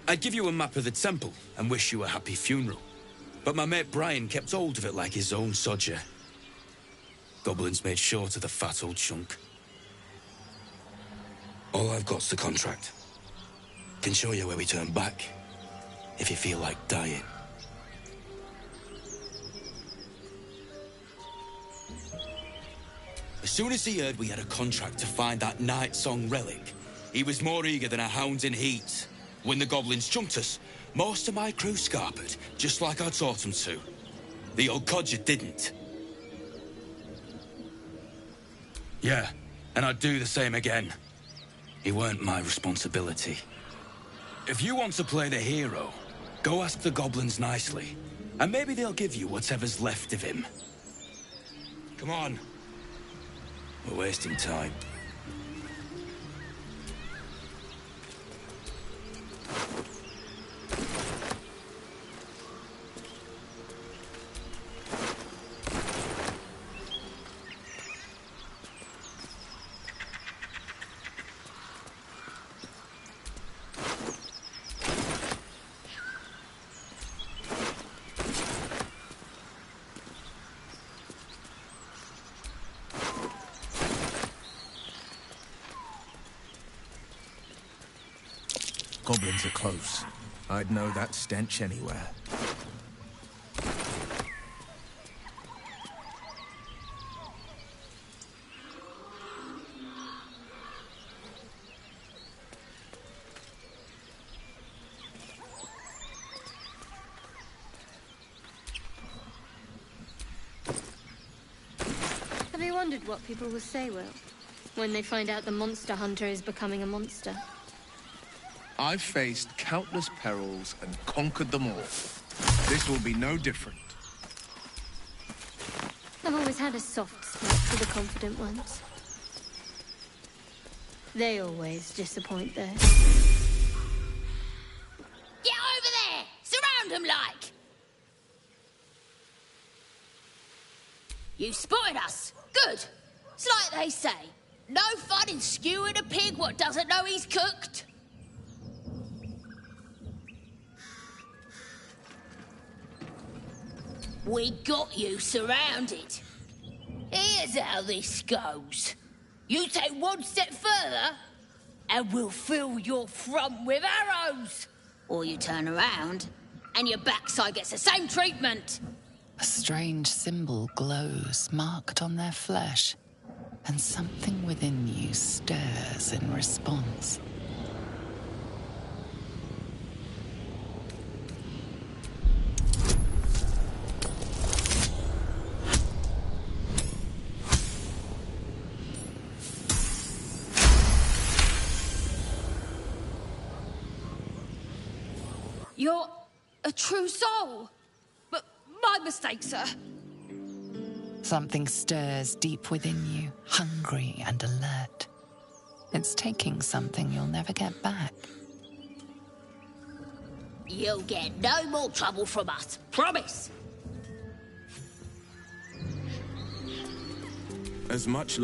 I'd give you a map of the temple and wish you a happy funeral. But my mate Brian kept hold of it like his own sodger. Goblins made short of the fat old chunk. All I've got's the contract. Can show you where we turn back, if you feel like dying. As soon as he heard we had a contract to find that Night Song relic, he was more eager than a hound in heat. When the goblins jumped us, most of my crew scarpered, just like I taught them to. The old codger didn't. Yeah, and I'd do the same again. It weren't my responsibility. If you want to play the hero, go ask the goblins nicely, and maybe they'll give you whatever's left of him. Come on. We're wasting time. Goblins are close. I'd know that stench anywhere. Have you wondered what people will say, Will, when they find out the monster hunter is becoming a monster? I've faced countless perils and conquered them all. This will be no different. I've always had a soft spot for the confident ones. They always disappoint, though. Get over there! Surround them like! You spotted us. Good. It's like they say. No fun in skewing a pig what doesn't know he's cooked. We got you surrounded. Here's how this goes. You take one step further, and we'll fill your front with arrows. Or you turn around, and your backside gets the same treatment. A strange symbol glows, marked on their flesh, and something within you stirs in response. You're a true soul. But my mistake, sir. Something stirs deep within you, hungry and alert. It's taking something you'll never get back. You'll get no more trouble from us. Promise. As much...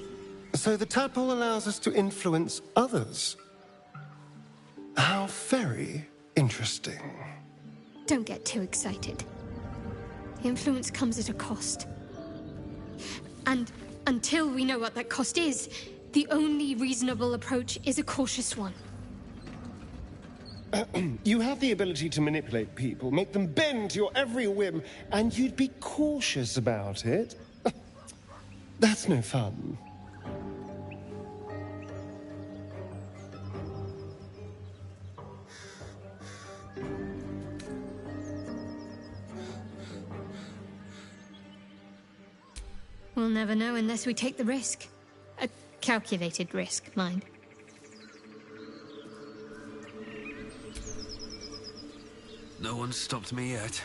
So the tadpole allows us to influence others. How very interesting. Don't get too excited. The influence comes at a cost. And until we know what that cost is, the only reasonable approach is a cautious one. You have the ability to manipulate people, make them bend to your every whim, and you'd be cautious about it? That's no fun. We'll never know unless we take the risk. A calculated risk, mind. No one's stopped me yet.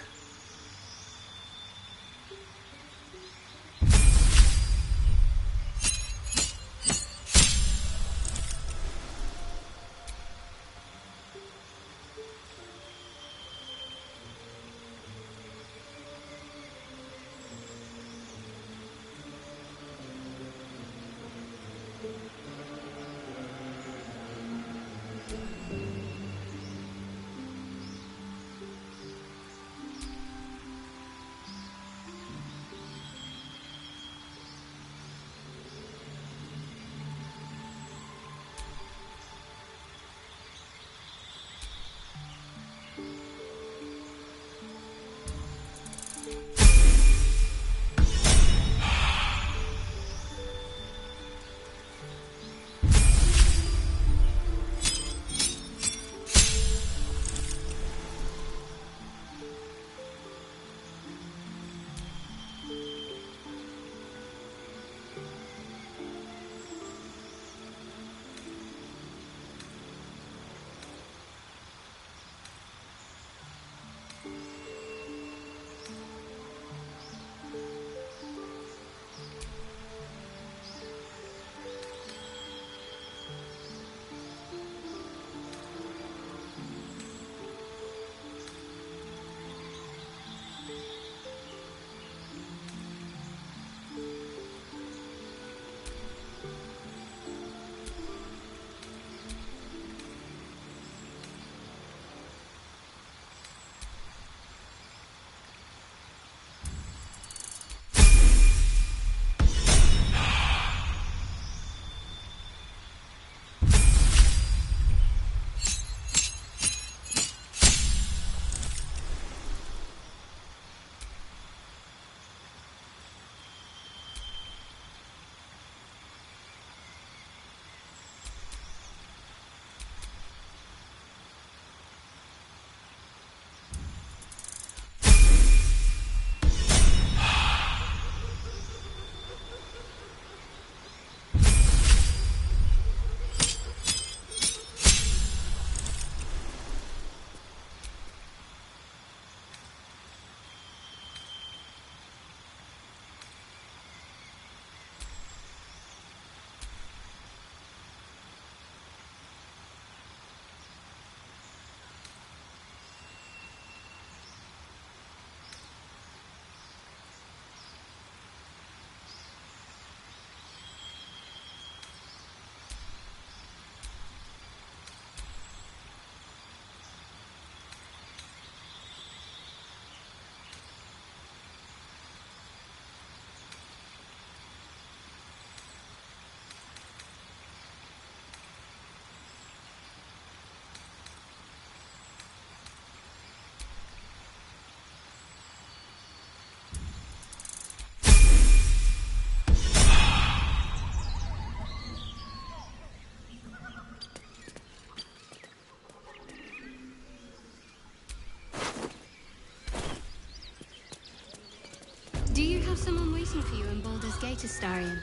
Do you have someone waiting for you in Baldur's Gate, Astarion?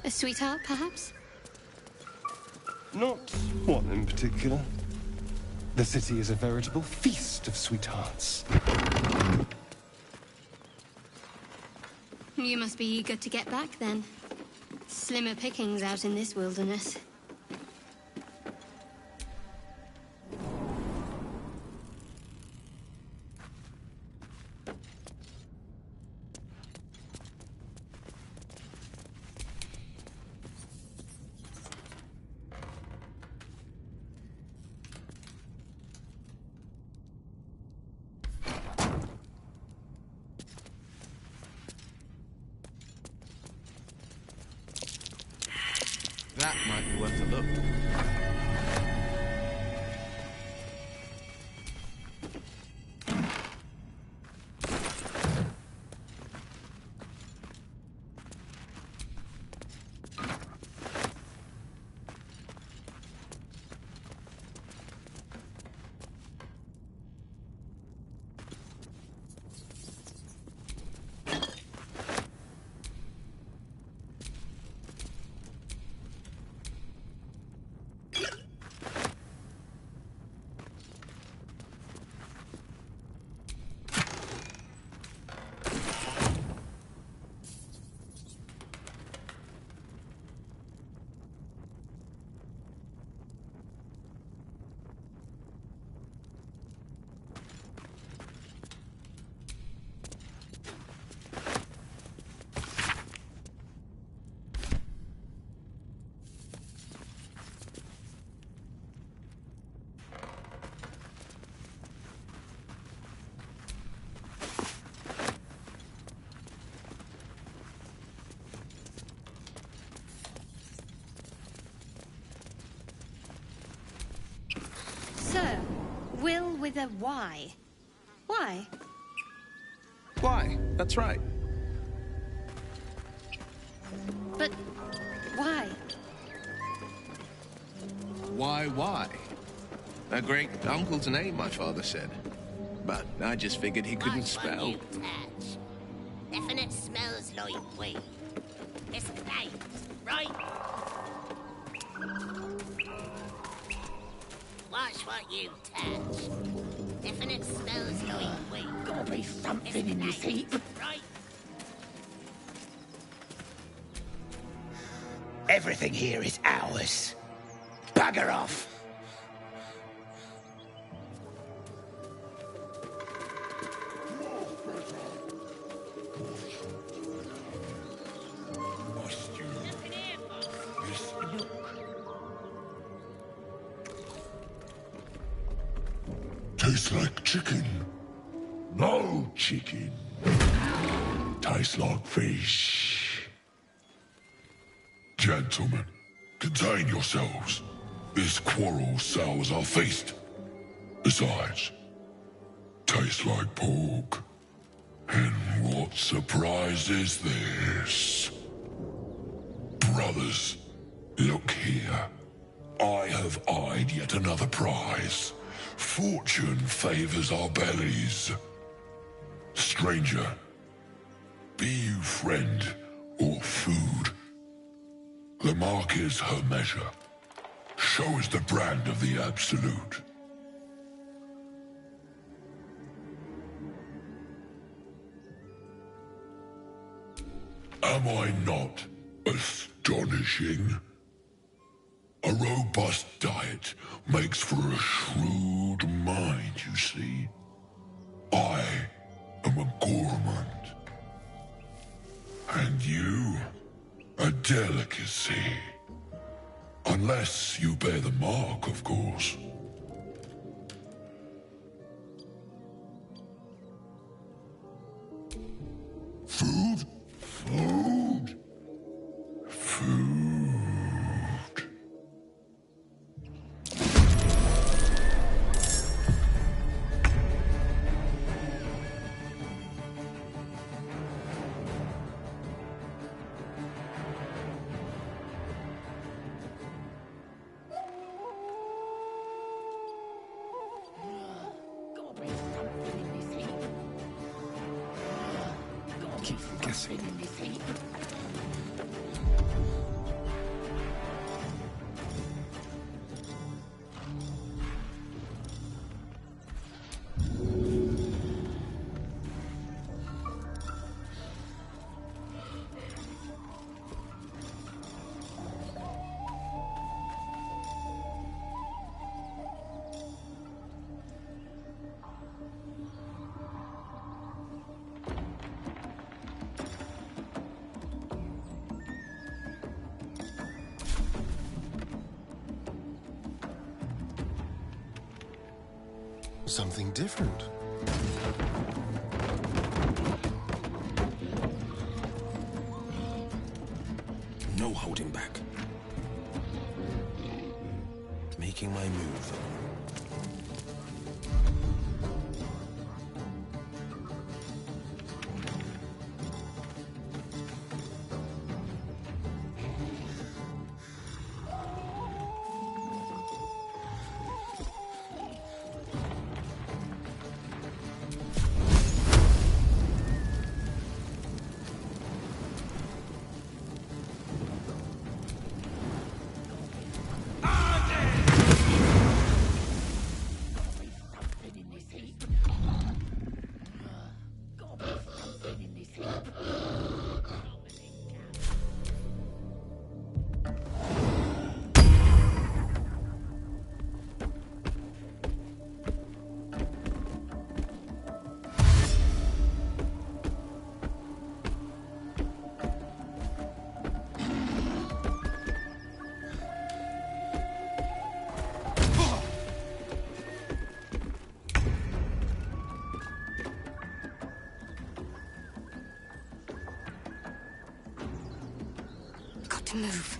A sweetheart, perhaps? Not one in particular. The city is a veritable feast of sweethearts. You must be eager to get back, then. Slimmer pickings out in this wilderness. That might be worth a look. Sir, Will with a Y. Why? Why? That's right. But why? Why? A great uncle's name, my father said. But I just figured he couldn't spell. Definite smells like weed. It's claimed, right? Watch what you touch. Definite smells like weed. Gotta be something in this heap. Right? Everything here is ours. Bugger off. Tastes like chicken. No chicken. Tastes like fish. Gentlemen, contain yourselves. This quarrel sours our feast. Besides, tastes like pork. And what surprise is this? Brothers, look here. I have eyed yet another prize. Fortune favors our bellies. Stranger, be you friend or food. The mark is her measure. Show us the brand of the absolute. Am I not astonishing? A robust diet makes for a shrewd mind, you see. I am a gourmand. And you, a delicacy. Unless you bear the mark, of course. Food? Food? Food. Guessing. Something different. No holding back. Making my move. Got to move.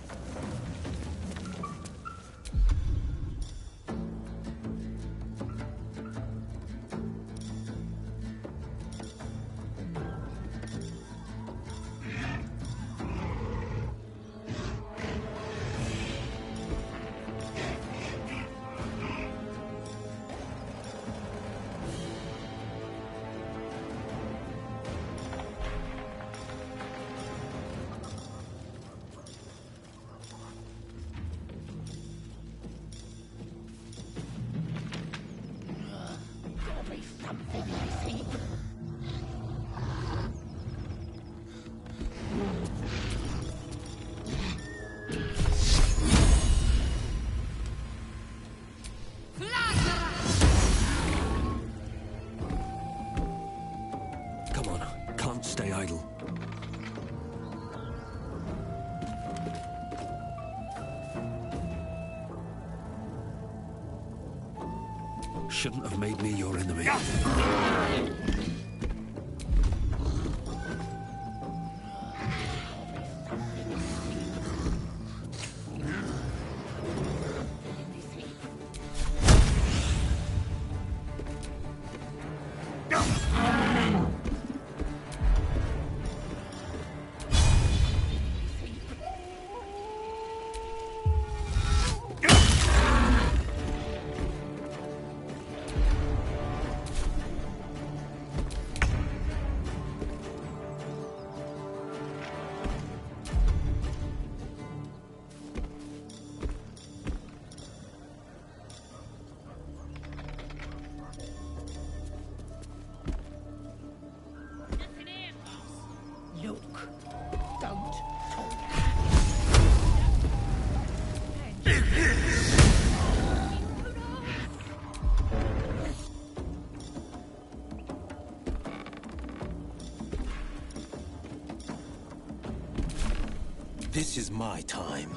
Come on, can't stay idle. Shouldn't have made me your enemy. Look. Don't talk. This is my time.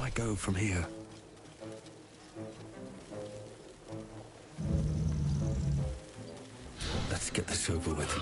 I go from here? Let's get this over with.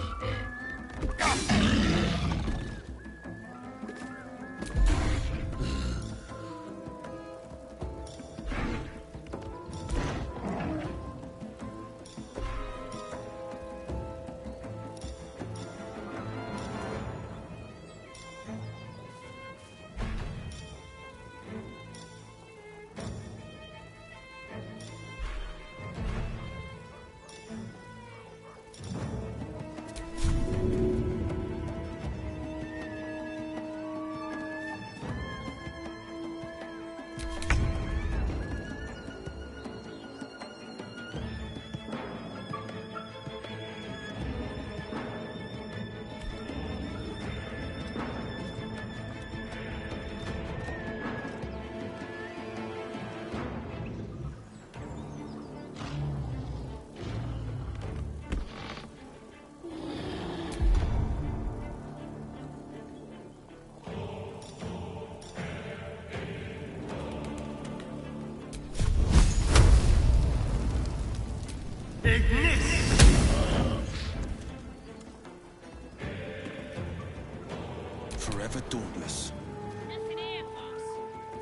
Forever dauntless.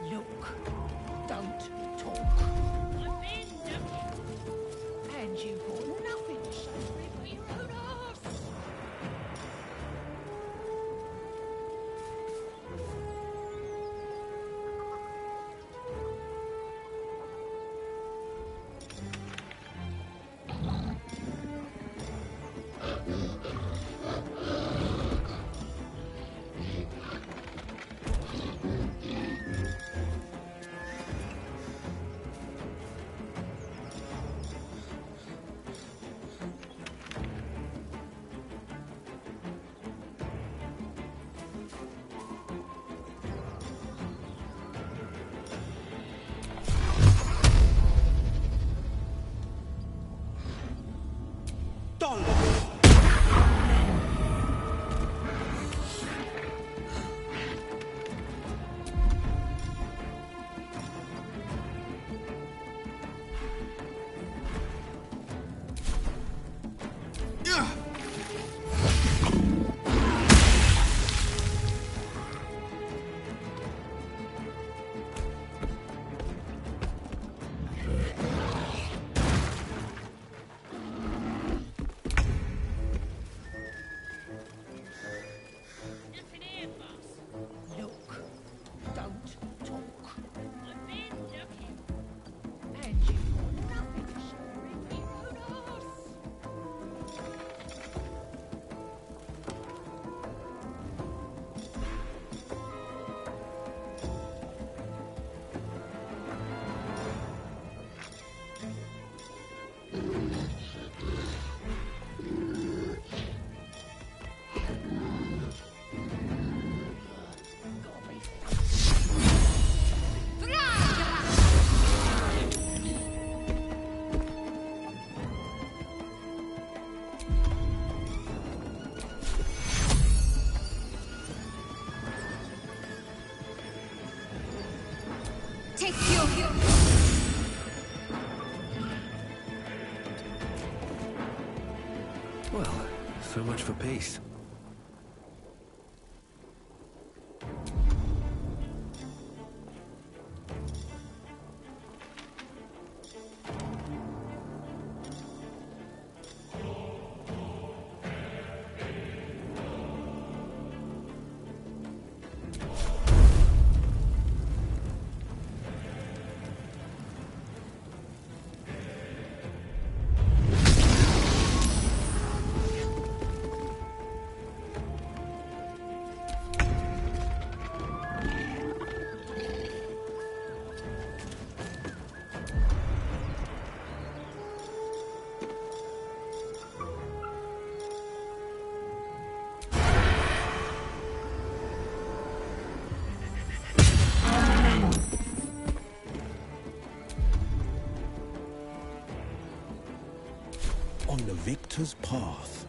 Look, don't talk. And you got nothing to show for it but your own arse. Well, so much for peace. On the victor's path.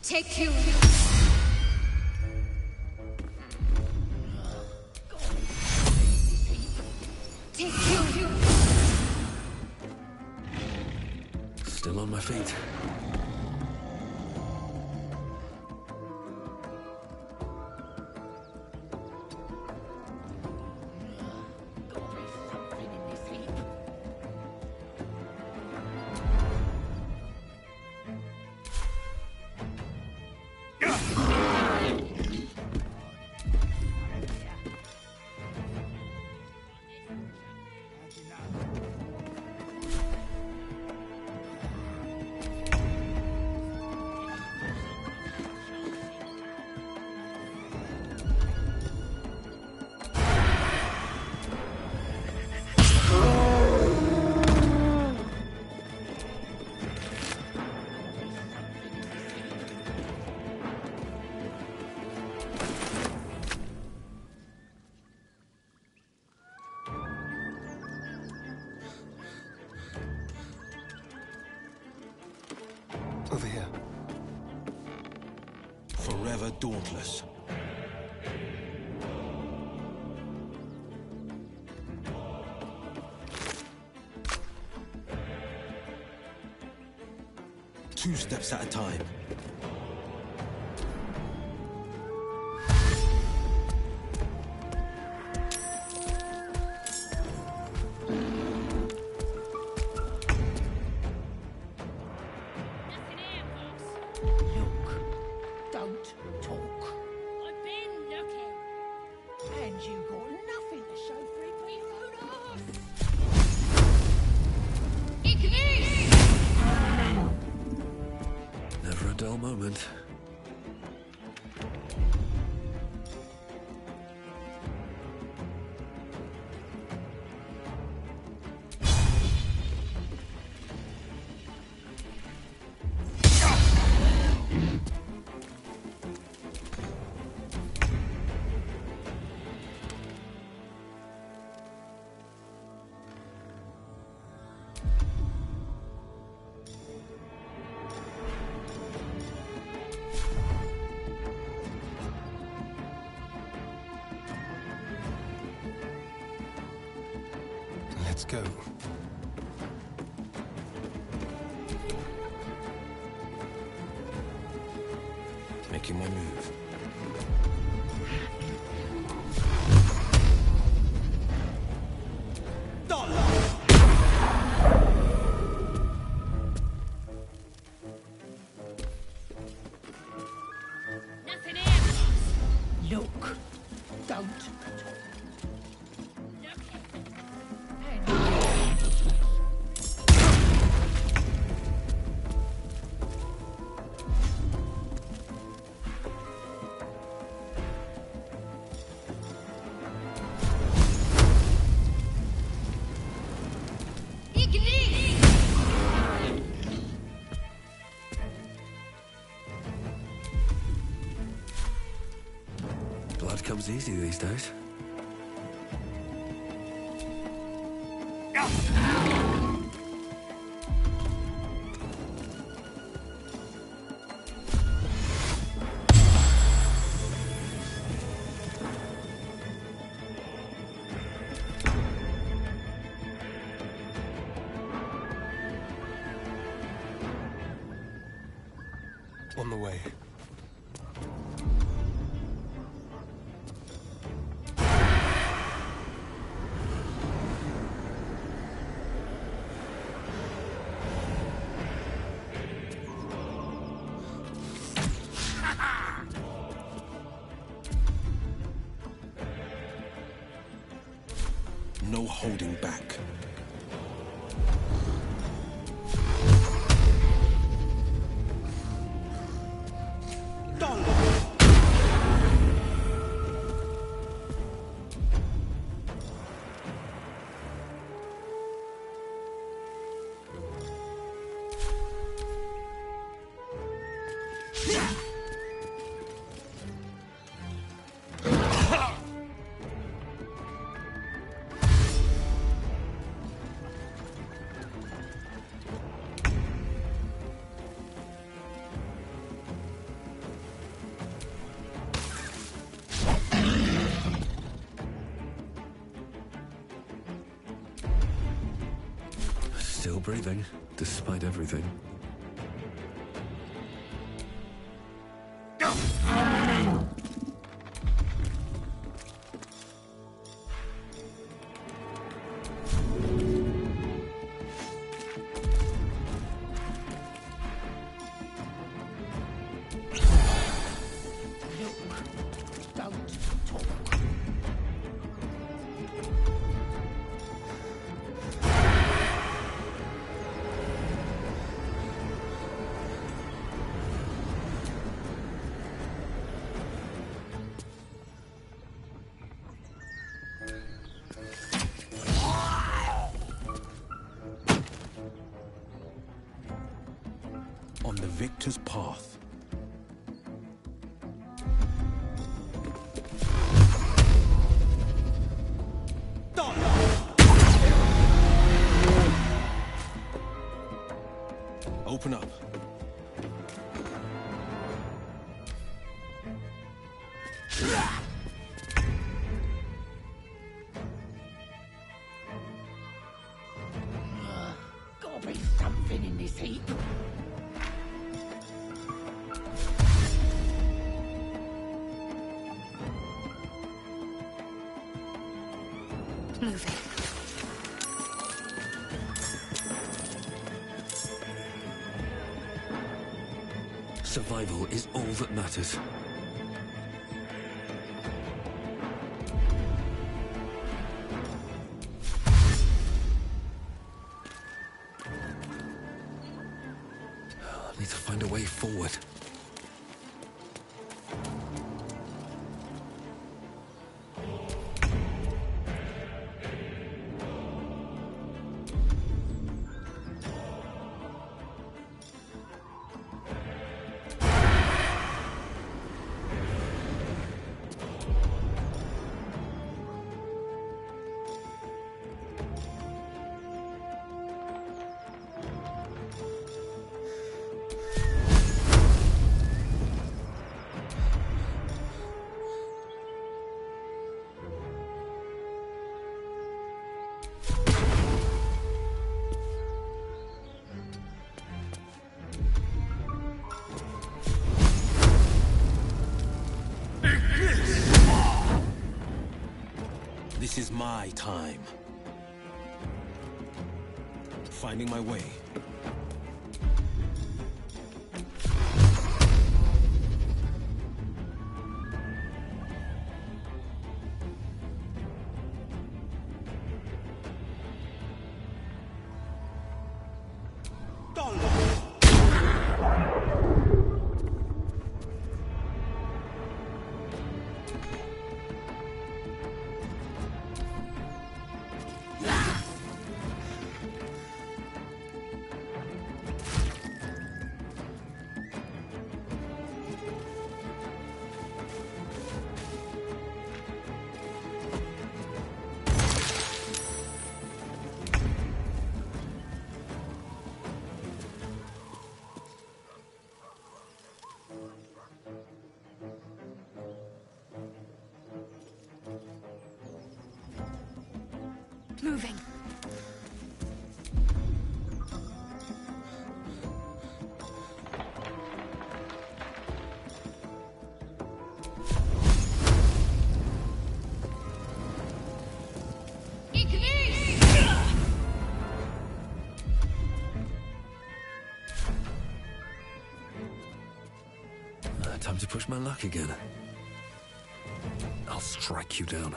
Take you. Take you. Still on my feet. Over here. Forever dauntless. Two steps at a time. Never a dull moment. Let's go. Making my move. Nothing here. Look. Don't. Blood comes easy these days. On the way. no holding back. Still breathing, despite everything. On the victor's path. Open up. Gotta be something in this heap. Moving. Survival is all that matters. I need to find a way forward. This is my time. Finding my way. Moving. Time to push my luck again. I'll strike you down.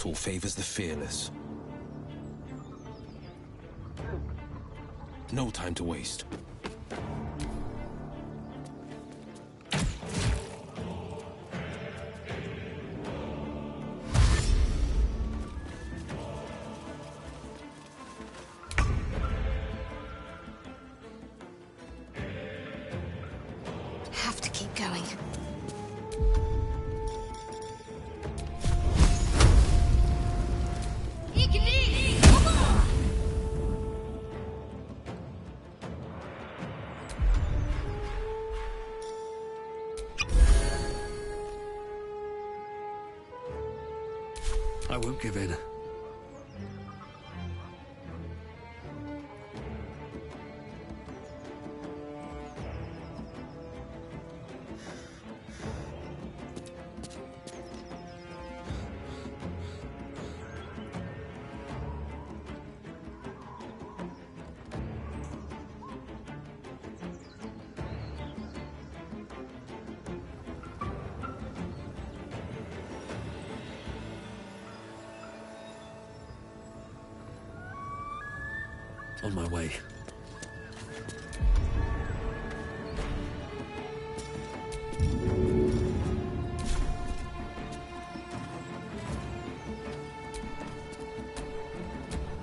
mortal favors the fearless. No time to waste. Have to keep going. I won't give in. On my way.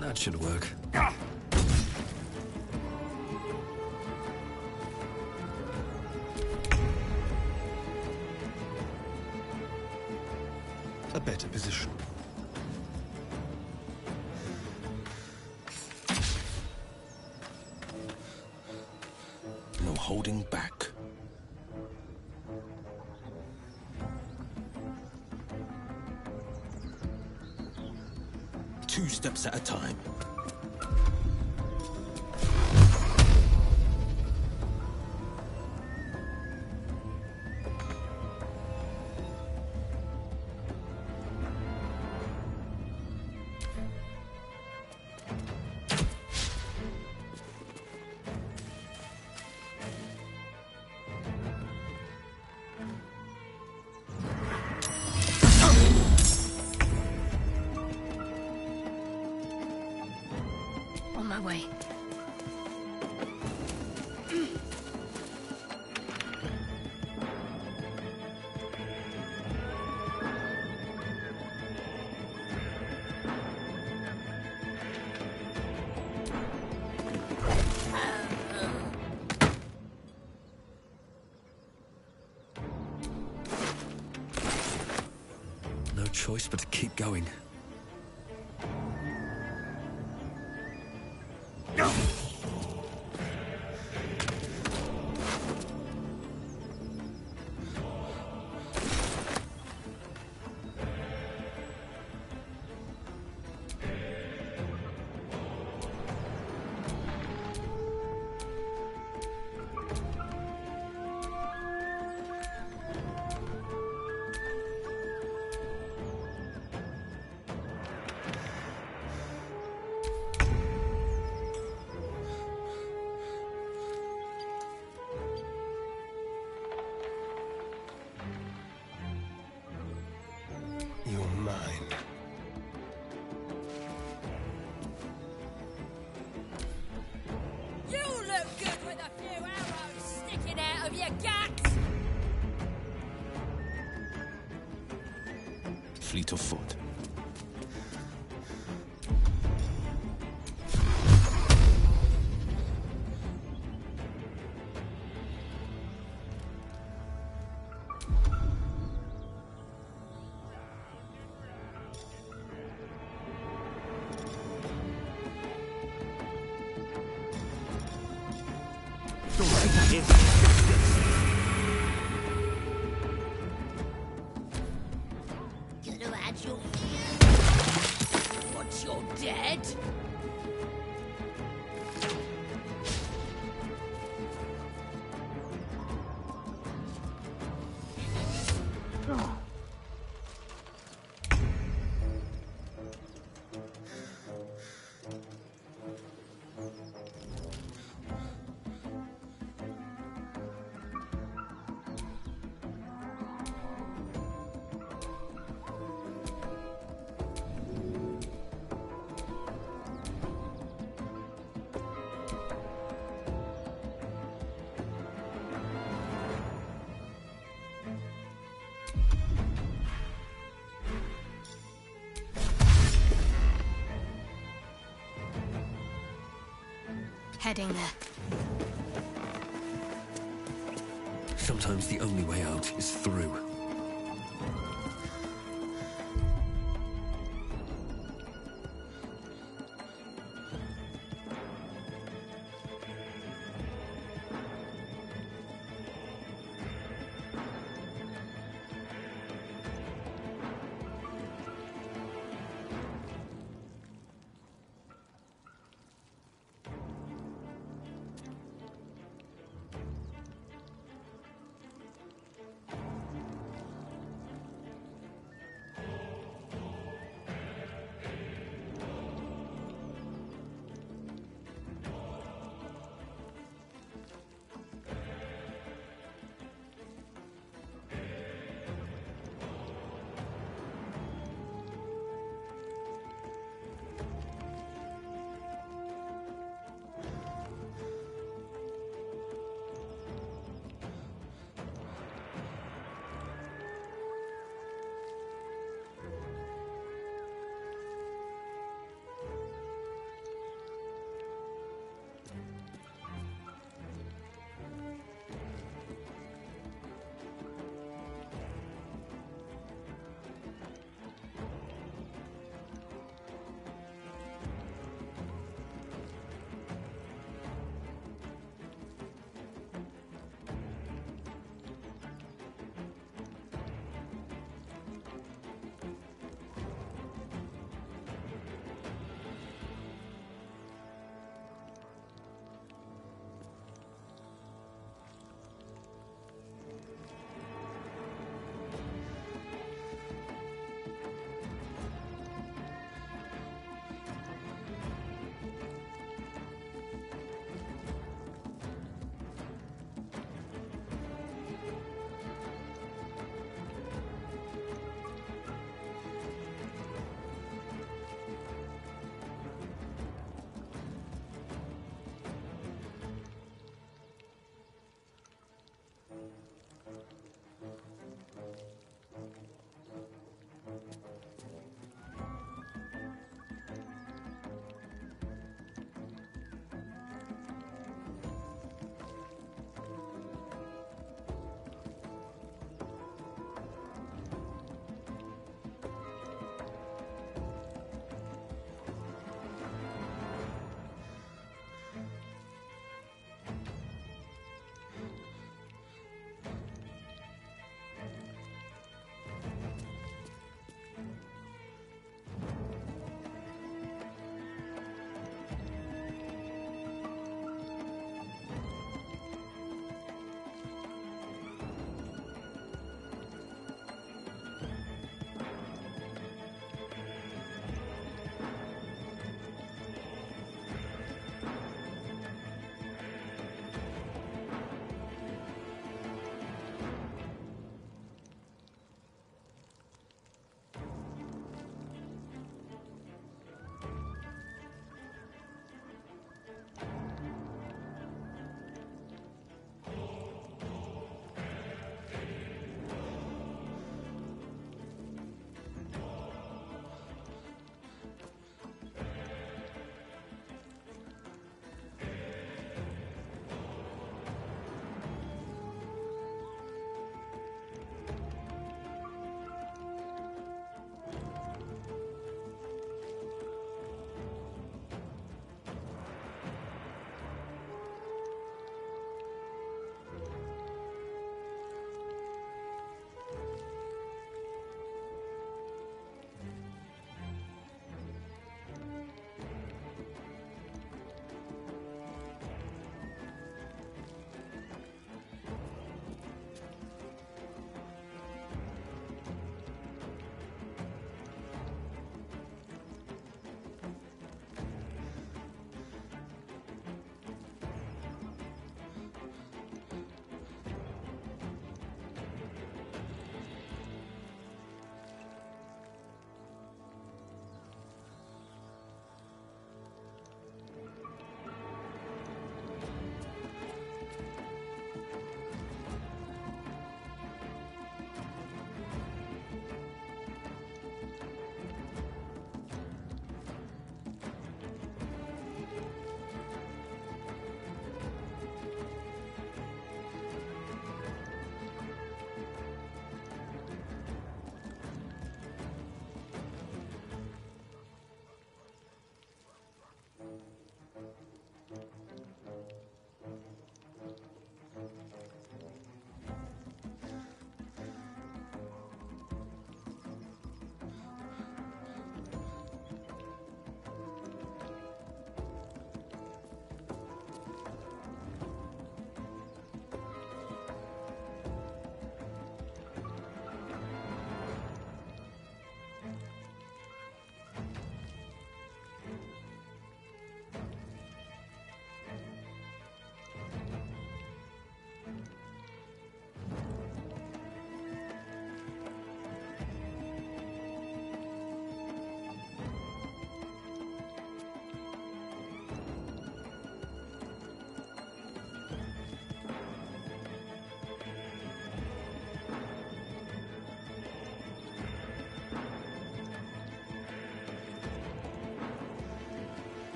That should work. A better position. No holding back. Two steps at a time. On my way. No choice but to keep going. You're mine. You look good with a few arrows sticking out of your guts! Fleet of foot. Gonna add your once you're dead? heading there. Sometimes the only way out is through.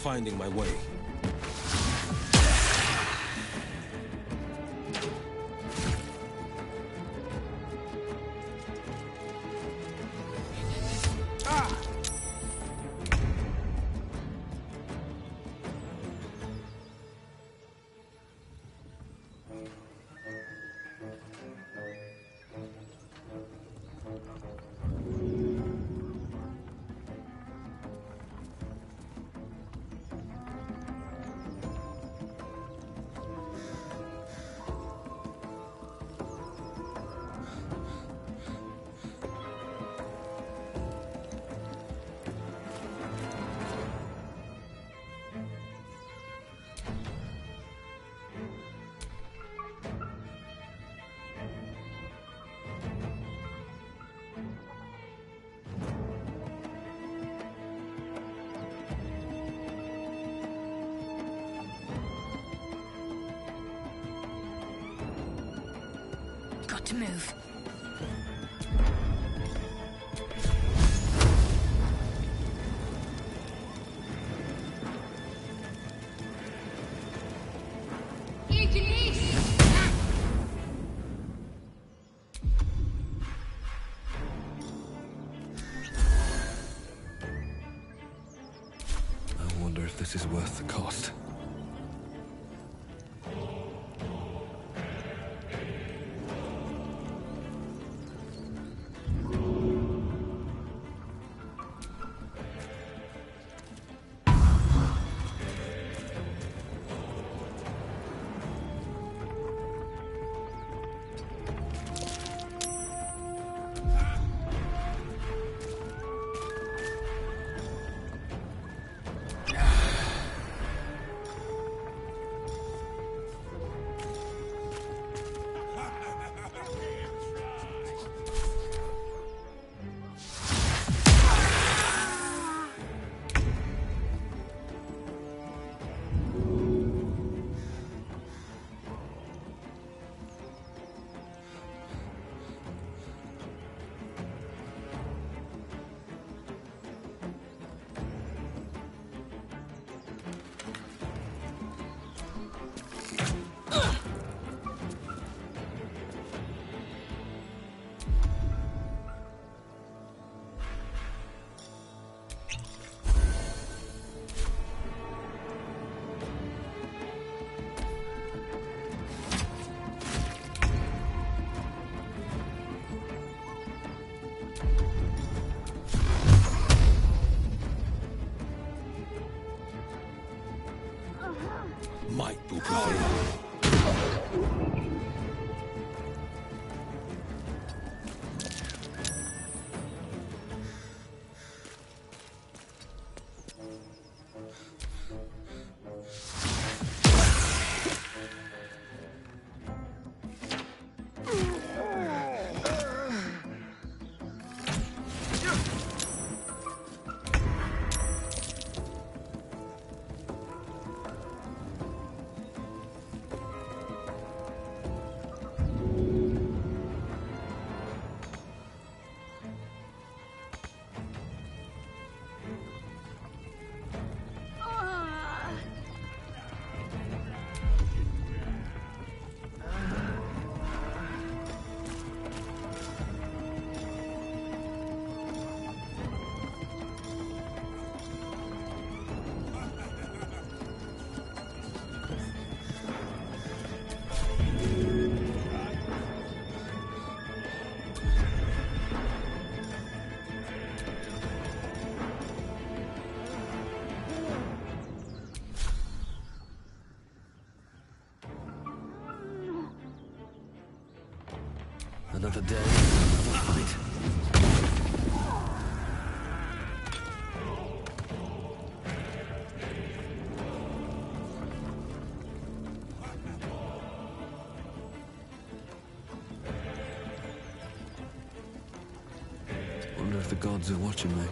finding my way. Got to move. I wonder if this is worth the cost. Might will prevail. Another day, another fight. Wonder if the gods are watching me.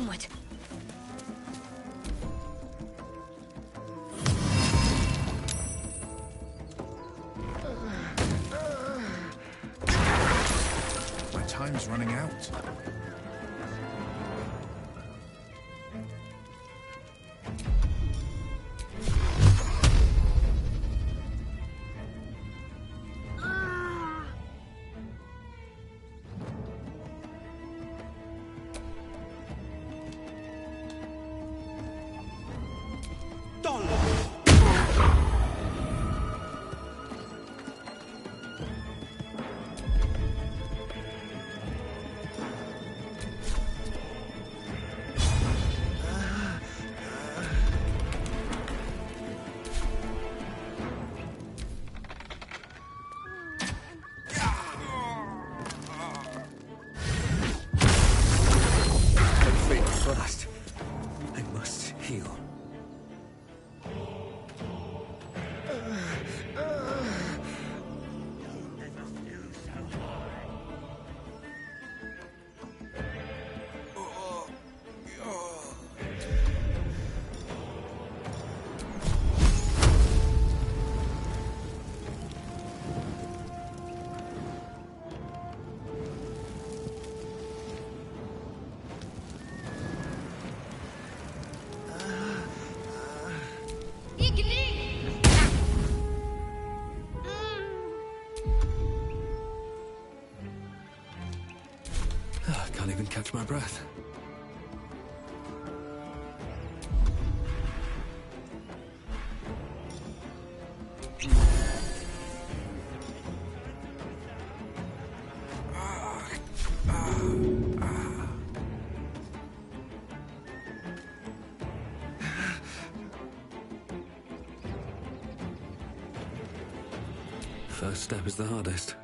Onward. My time's running out. First, I must heal. Can't even catch my breath. First step is the hardest.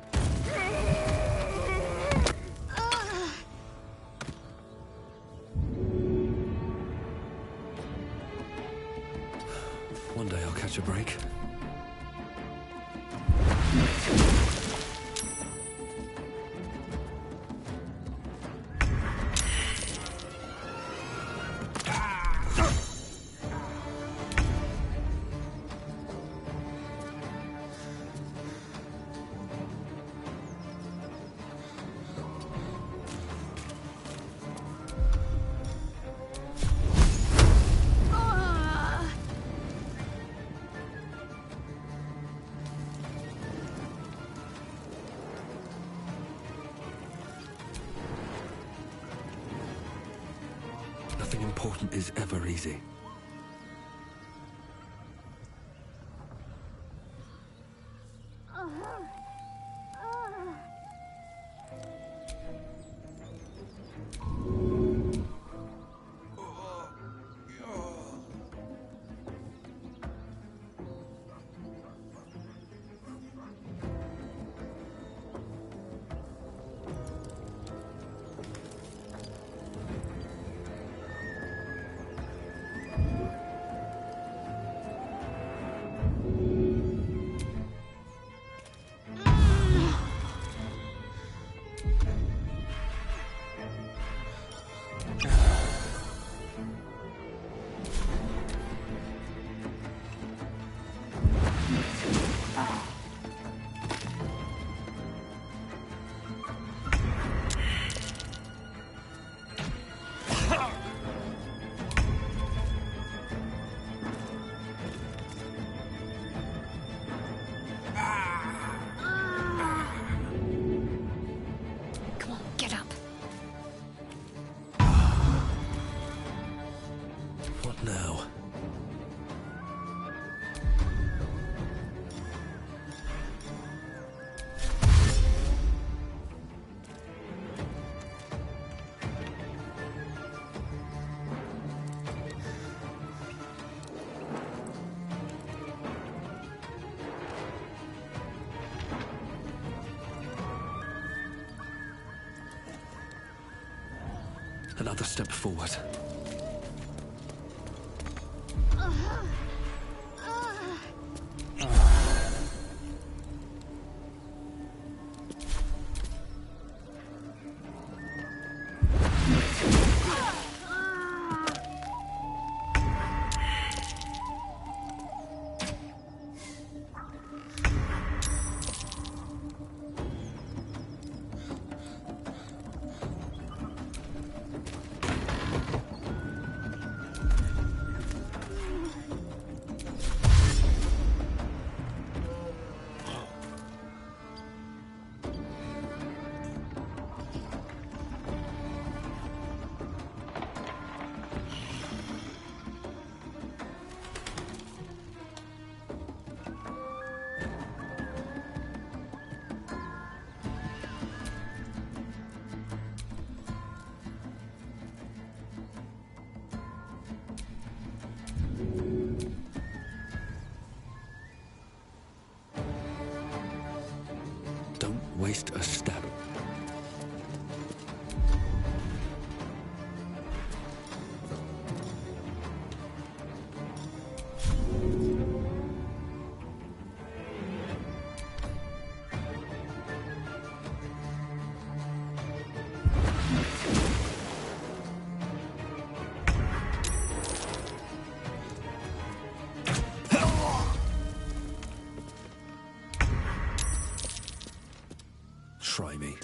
One day I'll catch a break. Nothing important is ever easy. Now. Another step forward. waste a step. Try me.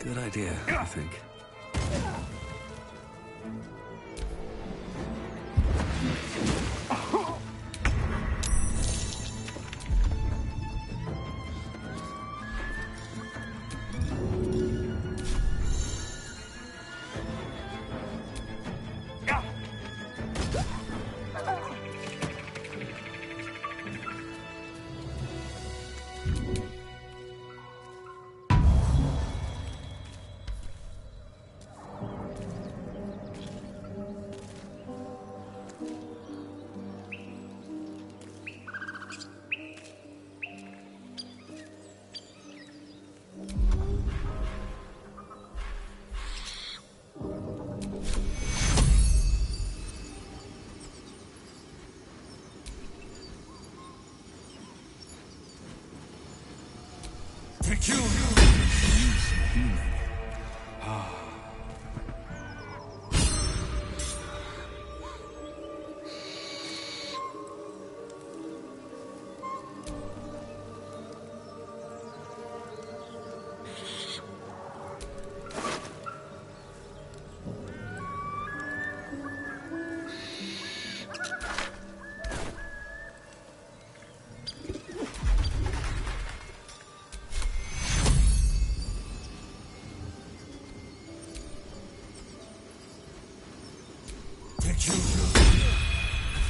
Good idea, I think.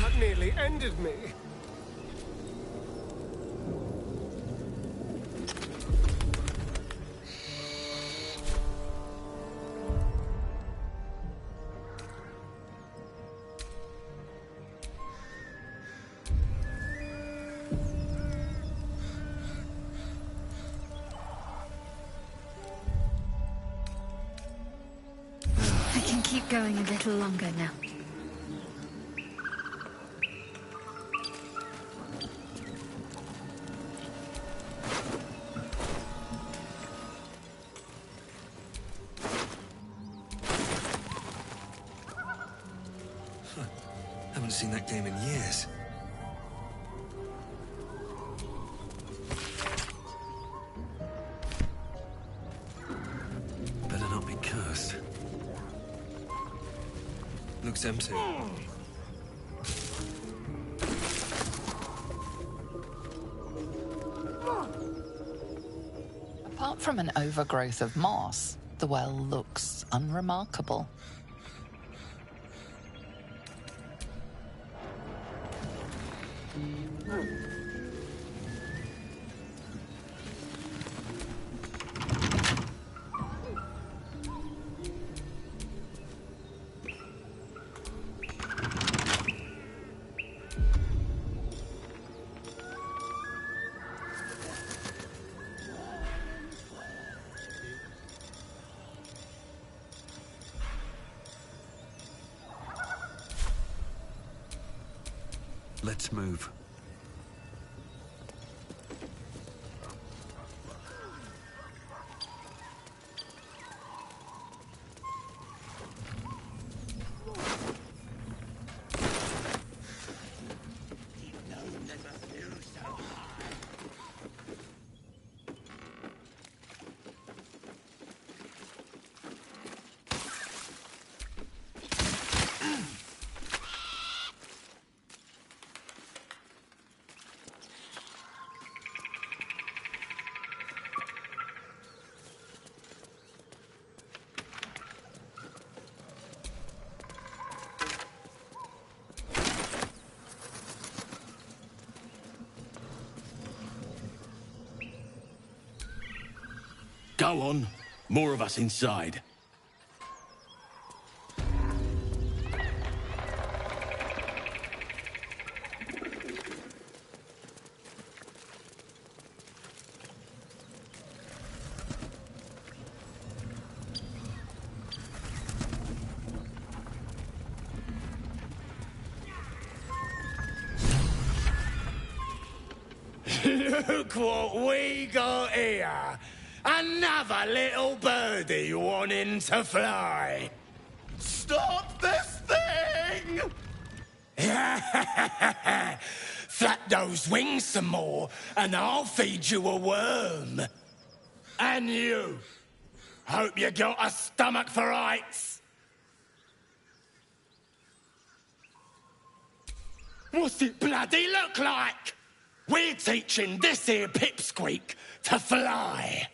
That nearly ended me. I can keep going a little longer now. Haven't seen that game in years. Better not be cursed. Looks empty. Apart from an overgrowth of moss, the well looks unremarkable. Let's move. Go on. More of us inside. Look what we got here! Another little birdie wanting to fly! Stop this thing! Flap those wings some more, and I'll feed you a worm. And you! Hope you got a stomach for heights! What's it bloody look like? We're teaching this here pipsqueak to fly.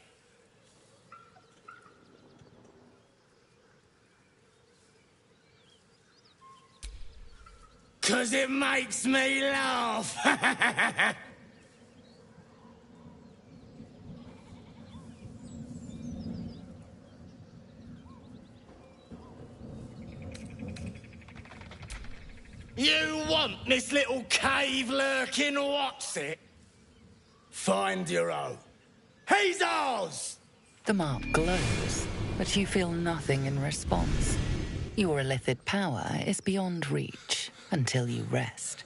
'Cause it makes me laugh. You want this little cave lurking what's it? Find your own. He's ours! The mark glows, but you feel nothing in response. Your illithid power is beyond reach until you rest.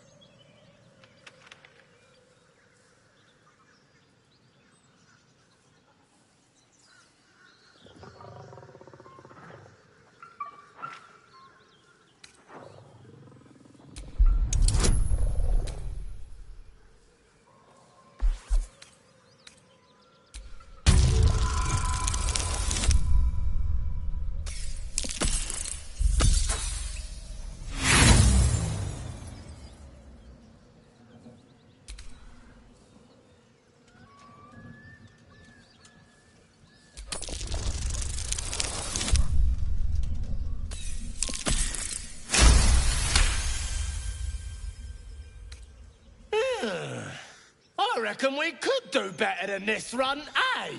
I reckon we could do better than this run, eh?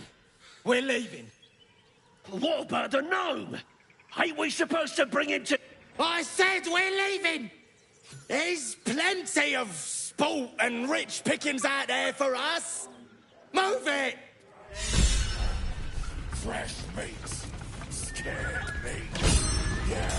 We're leaving. What about the gnome? Ain't we supposed to bring him to... I said we're leaving! There's plenty of sport and rich pickings out there for us. Move it! Fresh meats. Scared meat. Yeah.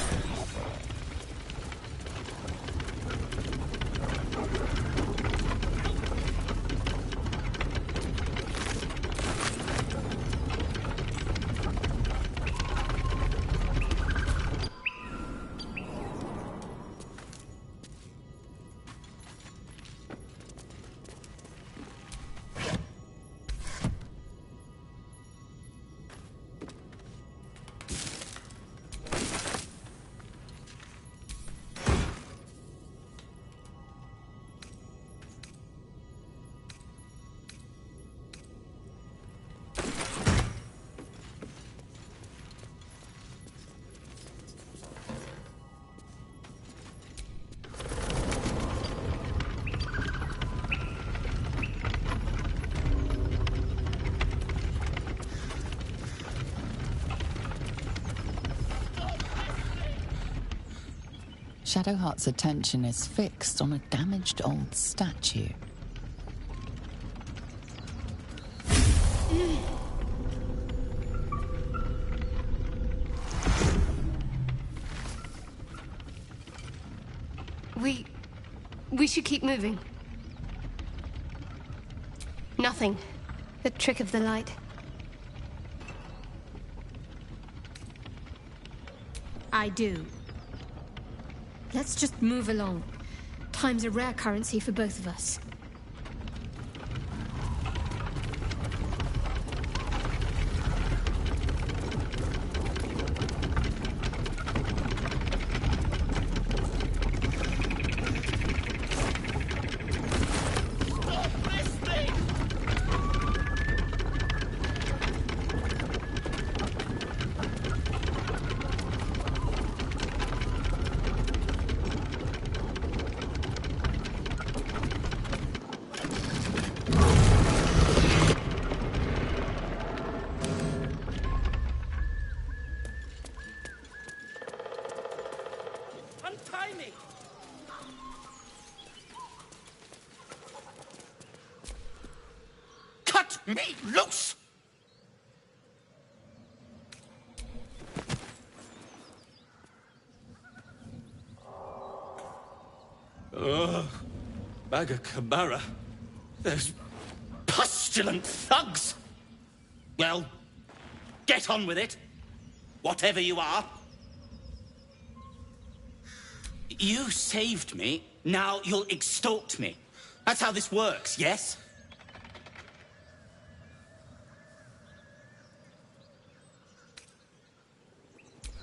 Shadowheart's attention is fixed on a damaged old statue. We should keep moving. Nothing. The trick of the light. I do. Let's just move along. Time's a rare currency for both of us. Untie me! Cut me loose! Ugh. Baga Kamara. Those pustulant thugs! Well, get on with it. Whatever you are. You saved me, now you'll extort me. That's how this works, yes?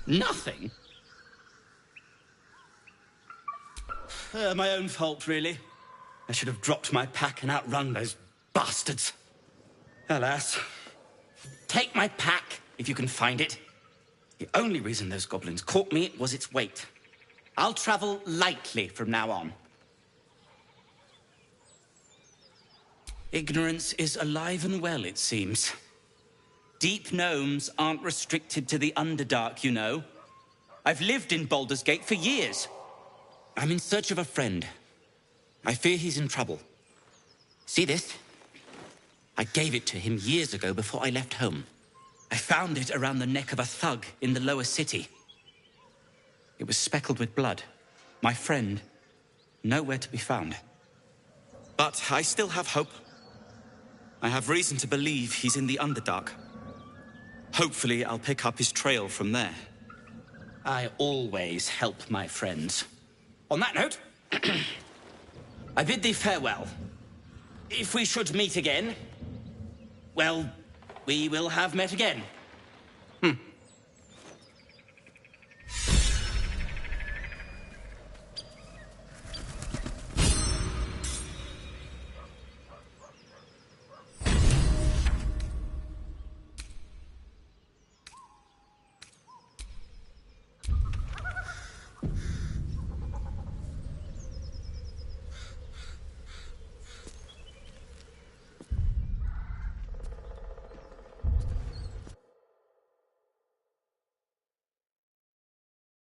Nothing? My own fault, really. I should have dropped my pack and outrun those bastards. Alas. Take my pack, if you can find it. The only reason those goblins caught me was its weight. I'll travel lightly from now on. Ignorance is alive and well, it seems. Deep gnomes aren't restricted to the Underdark, you know. I've lived in Baldur's Gate for years. I'm in search of a friend. I fear he's in trouble. See this? I gave it to him years ago before I left home. I found it around the neck of a thug in the lower city. It was speckled with blood. My friend, nowhere to be found. But I still have hope. I have reason to believe he's in the Underdark. Hopefully, I'll pick up his trail from there. I always help my friends. On that note, I bid thee farewell. If we should meet again, well, we will have met again.